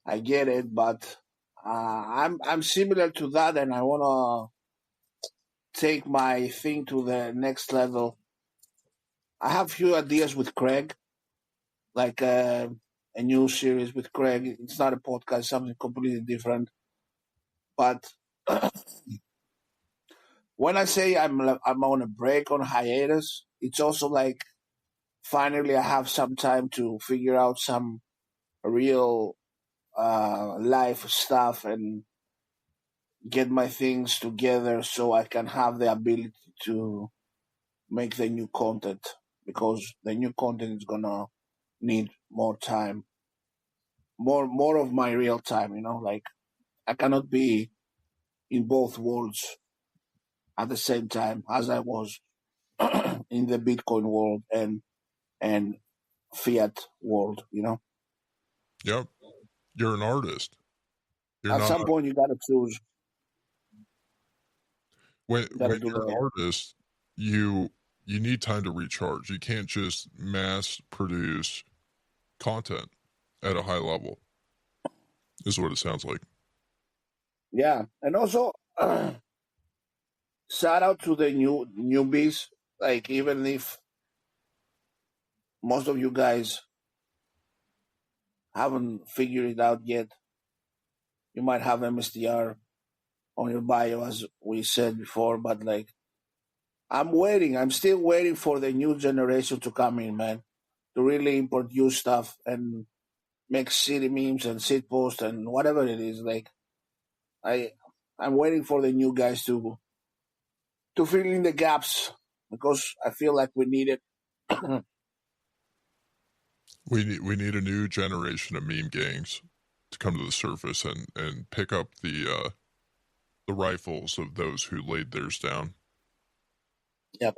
I get it, but I'm similar to that, and I wanna take my thing to the next level. I have few ideas with Craig, like a new series with Craig. It's not a podcast, something completely different. But when I say I'm on a break, on hiatus, it's also like finally I have some time to figure out some real life stuff and get my things together so I can have the ability to make the new content, because the new content is gonna need more time, more of my real time. You know, like I cannot be in both worlds at the same time as I was in the Bitcoin world and fiat world. You know, Yep. You're an artist. You're at not some point you gotta choose. when You gotta when do you're an the artist, you need time to recharge. You can't just mass produce content at a high level. Is what it sounds like. yeah, and also shout out to the newbies. Like even if most of you guys haven't figured it out yet, you might have MSTR on your bio, as we said before. But like, I'm waiting. I'm still waiting for the new generation to come in, man, to really produce stuff and make city memes and sit posts and whatever it is. Like, I, I'm waiting for the new guys to fill in the gaps, because I feel like we need it. We need a new generation of meme gangs to come to the surface and pick up the rifles of those who laid theirs down. Yeah.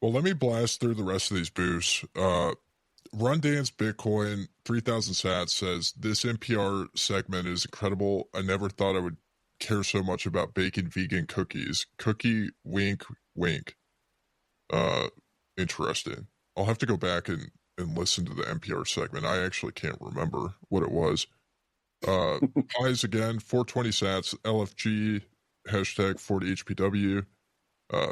Well, let me blast through the rest of these boosts. Run Dance Bitcoin 3000 Sats says this NPR segment is incredible. I never thought I would care so much about baking vegan cookies. Cookie wink wink. Interesting. I'll have to go back and listen to the NPR segment. I actually can't remember what it was. Pies again, 420 Sats, LFG, hashtag 40 HPW.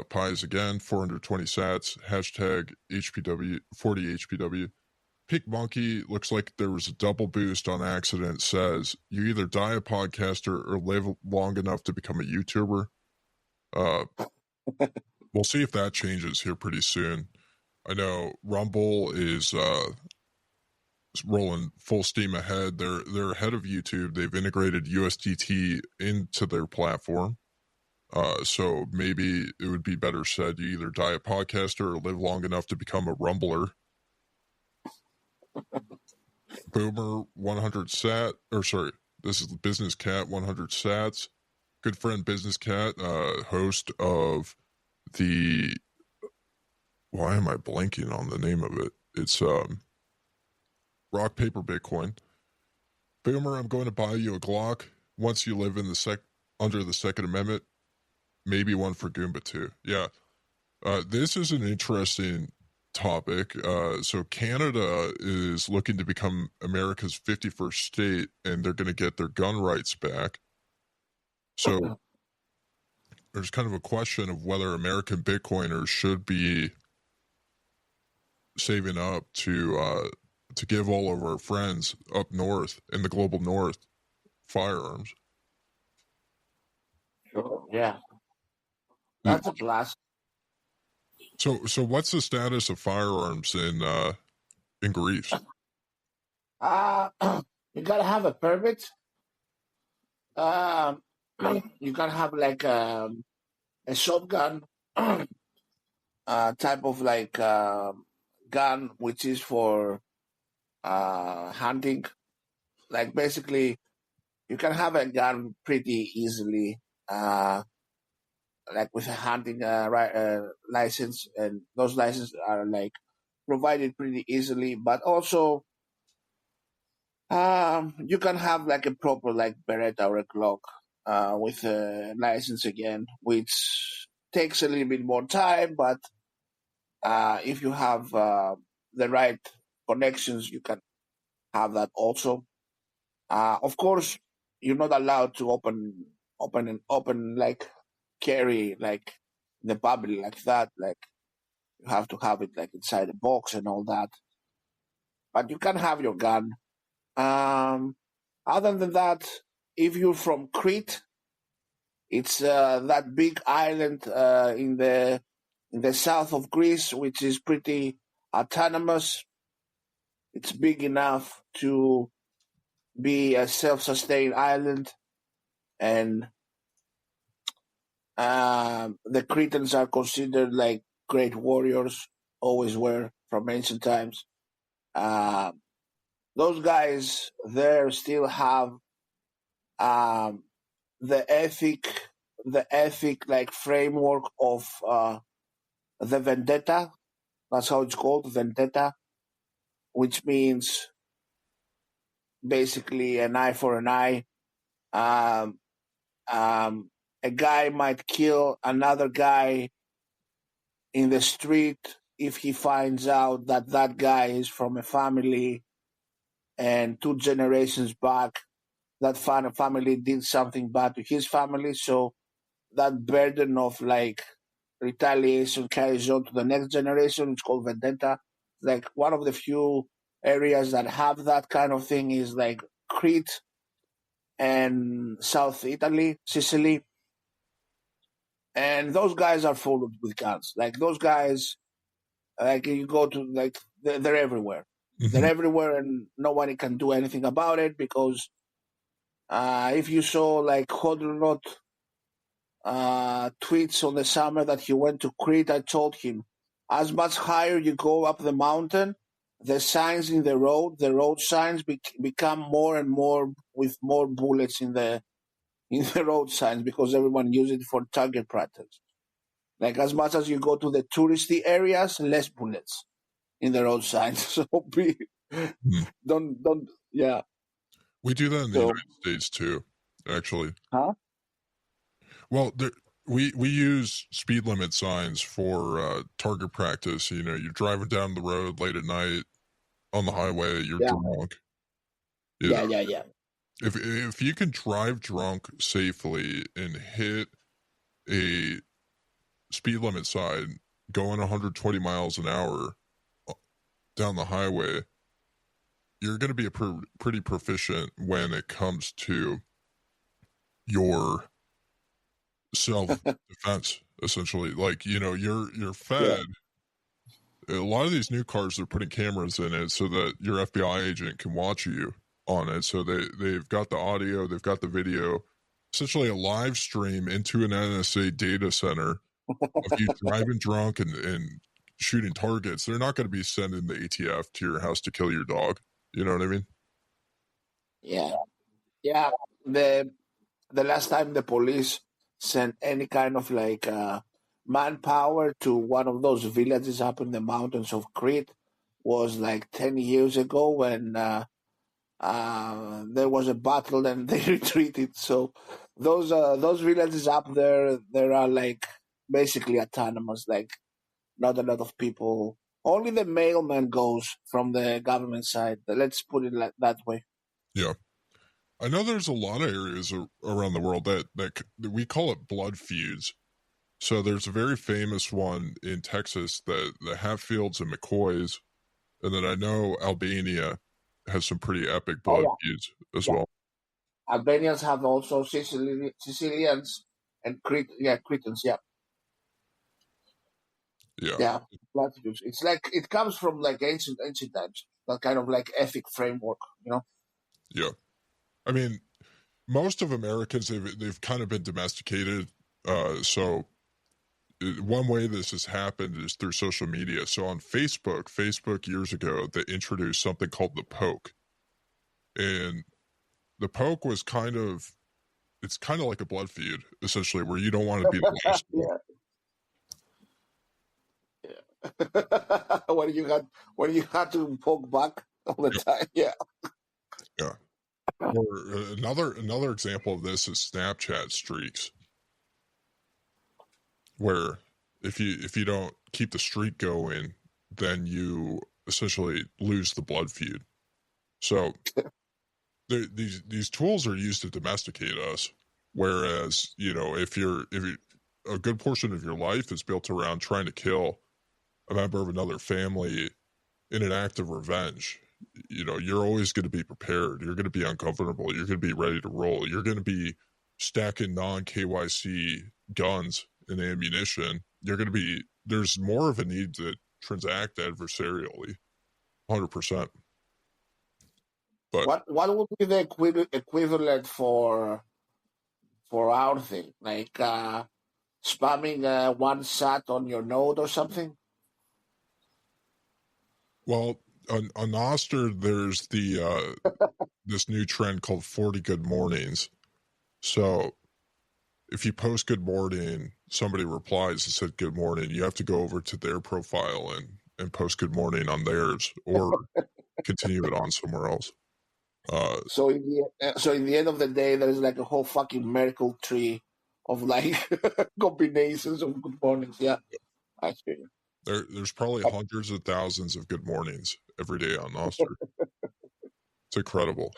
Pies again, 420 Sats, hashtag HPW, 40 HPW. Pink Monkey looks like there was a double boost on accident. Says you either die a podcaster or live long enough to become a YouTuber. We'll see if that changes here pretty soon. I know Rumble is rolling full steam ahead. They're ahead of YouTube. They've integrated USDT into their platform. So maybe it would be better said you either die a podcaster or live long enough to become a Rumbler. Boomer 100 sat, or sorry, this is Business Cat 100 sats. good friend Business Cat, host of the, why am I blanking on the name of it? It's Rock Paper Bitcoin. Boomer, I'm going to buy you a Glock once you live in the under the Second Amendment. Maybe one for Goomba too. Yeah. This is an interesting topic. So Canada is looking to become America's 51st state, and they're going to get their gun rights back. So there's kind of a question of whether American Bitcoiners should be saving up to give all of our friends up north in the global north firearms. Sure. Yeah. That's a plus. So what's the status of firearms in Greece? You gotta have a permit. You gotta have like a shotgun type of like gun, which is for hunting. Like basically, you can have a gun pretty easily, like with a hunting license, and those licenses are like provided pretty easily. But also, you can have like a proper like Beretta or a Glock with a license again, which takes a little bit more time. But if you have the right connections, you can have that also. Of course, you're not allowed to open like carry like the public like that. Like you have to have it like inside a box and all that. But you can have your gun. Other than that, if you're from Crete, it's that big island in the south of Greece, which is pretty autonomous. It's big enough to be a self-sustained island, and the Cretans are considered like great warriors, always were from ancient times. Those guys there still have the ethic like framework of the vendetta. That's how it's called, vendetta, which means basically an eye for an eye. A guy might kill another guy in the street if he finds out that that guy is from a family and 2 generations back that family did something bad to his family. So that burden of like retaliation carries on to the next generation. It's called vendetta. Like one of the few areas that have that kind of thing is like Crete and South Italy, Sicily. And those guys are full with guns. Like those guys, like you go to like they're everywhere. Mm-hmm. They're everywhere, and nobody can do anything about it because if you saw like Hodronot tweets on the summer that he went to Crete, I told him, as much higher you go up the mountain, the signs in the road signs become more and more with more bullets in the road signs because everyone uses it for target practice. Like as much as you go to the touristy areas, less bullets in the road signs. So don't yeah. We do that in the United States too, actually. Huh? Well, we use speed limit signs for target practice. You know, you're driving down the road late at night on the highway, you're drunk. Yeah. If you can drive drunk safely and hit a speed limit sign going 120 miles an hour down the highway, you're going to be pretty proficient when it comes to your self-defense, essentially. Like, you know, you're fed. Yeah. A lot of these new cars, they're putting cameras in it so that your FBI agent can watch you on it. So they've got the audio, they've got the video, essentially a live stream into an NSA data center of you driving drunk and shooting targets. They're not going to be sending the ATF to your house to kill your dog. You know what I mean? Yeah. The the last time the police sent any kind of like manpower to one of those villages up in the mountains of Crete was like 10 years ago when there was a battle and they retreated. So those villages up there, there are like basically autonomous, like not a lot of people. Only the mailman goes from the government side. Let's put it like that way. Yeah. I know there's a lot of areas around the world that we call it blood feuds. So there's a very famous one in Texas, the Hatfields and McCoys, and then I know Albania has some pretty epic blood feuds as well. Albanians have also Sicilians and Cretans. Yeah. Blood feuds. It's like it comes from like ancient times. That kind of like ethic framework, you know. Yeah. I mean, most of Americans they've kind of been domesticated. So one way this has happened is through social media. So on Facebook years ago, they introduced something called the poke, and the poke was kind of like a blood feud, essentially, where you don't want to be the last one. when you had to poke back all the time, yeah. Or another example of this is Snapchat streaks, where if you don't keep the streak going, then you essentially lose the blood feud. So these tools are used to domesticate us, whereas if you're a good portion of your life is built around trying to kill a member of another family in an act of revenge, you're always going to be prepared. You're going to be uncomfortable. You're going to be ready to roll. You're going to be stacking non-KYC guns and ammunition. There's more of a need to transact adversarially, 100%. But what would be the equivalent for our thing? Like spamming one sat on your node or something? Well, on Nostr, there's the this new trend called 40 good mornings. So if you post good morning, somebody replies and said good morning, you have to go over to their profile and post good morning on theirs, or continue it on somewhere else. So in the end of the day, there's like a whole fucking miracle tree of like combinations of good mornings. Yeah, I see. There's probably hundreds of thousands of good mornings every day on Nostr. It's incredible.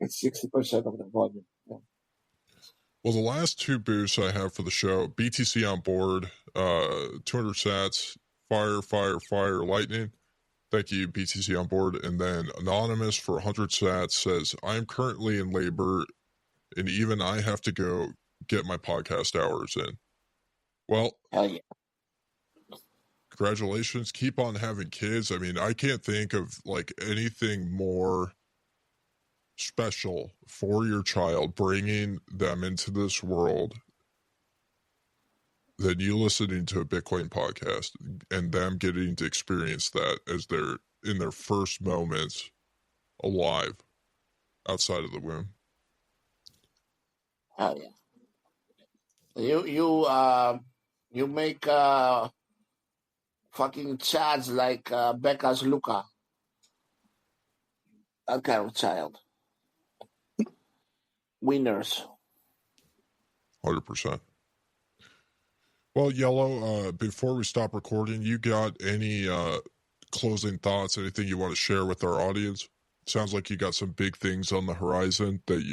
It's 60% of the volume. Yeah. Well, the last two boosts I have for the show, BTC on board, 200 sats, fire, lightning. Thank you, BTC on board. And then Anonymous for 100 sats says, I am currently in labor, and even I have to go get my podcast hours in. Well, hell yeah. Congratulations. Keep on having kids. I mean, I can't think of like anything more special for your child, bringing them into this world, than you listening to a Bitcoin podcast and them getting to experience that as they're in their first moments alive outside of the womb. Hell yeah. You make fucking chads like Becca's Luca. That kind of child. Winners. 100%. Well, Yellow, before we stop recording, you got any closing thoughts, anything you want to share with our audience? Sounds like you got some big things on the horizon that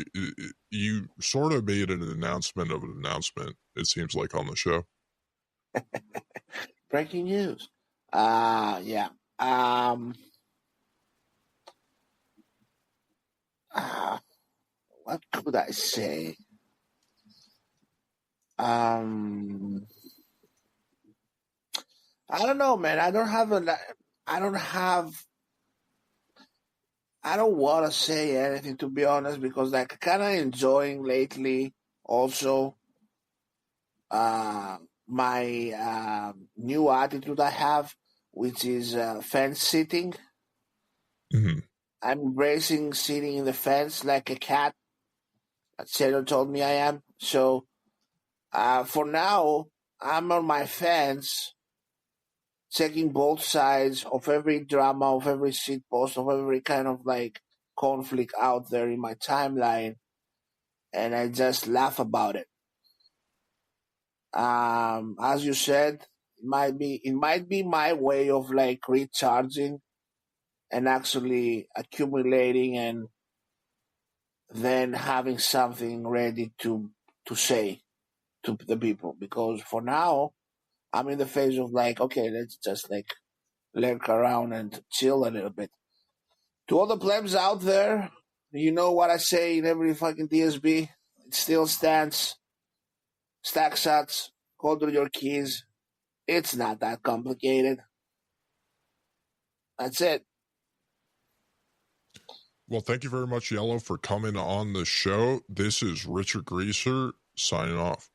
you sort of made an announcement of an announcement, it seems like, on the show. Breaking news. Yeah. What could I say? I don't know, man. I don't want to say anything, to be honest, because like kind of enjoying lately also my new attitude I have, which is fence sitting. Mm-hmm. I'm embracing sitting in the fence like a cat. that Taylor told me I am. So for now, I'm on my fence, checking both sides of every drama, of every shit post, of every kind of like conflict out there in my timeline, and I just laugh about it. As you said, it might be my way of like recharging and actually accumulating and then having something ready to say to the people. Because for now, I'm in the phase of like, okay, let's just like lurk around and chill a little bit. To all the plebs out there, you know what I say in every fucking DSB. It still stands. Stack shots, hold your keys. It's not that complicated. That's it. Well, thank you very much, Yellow, for coming on the show. This is Richard Greaser signing off.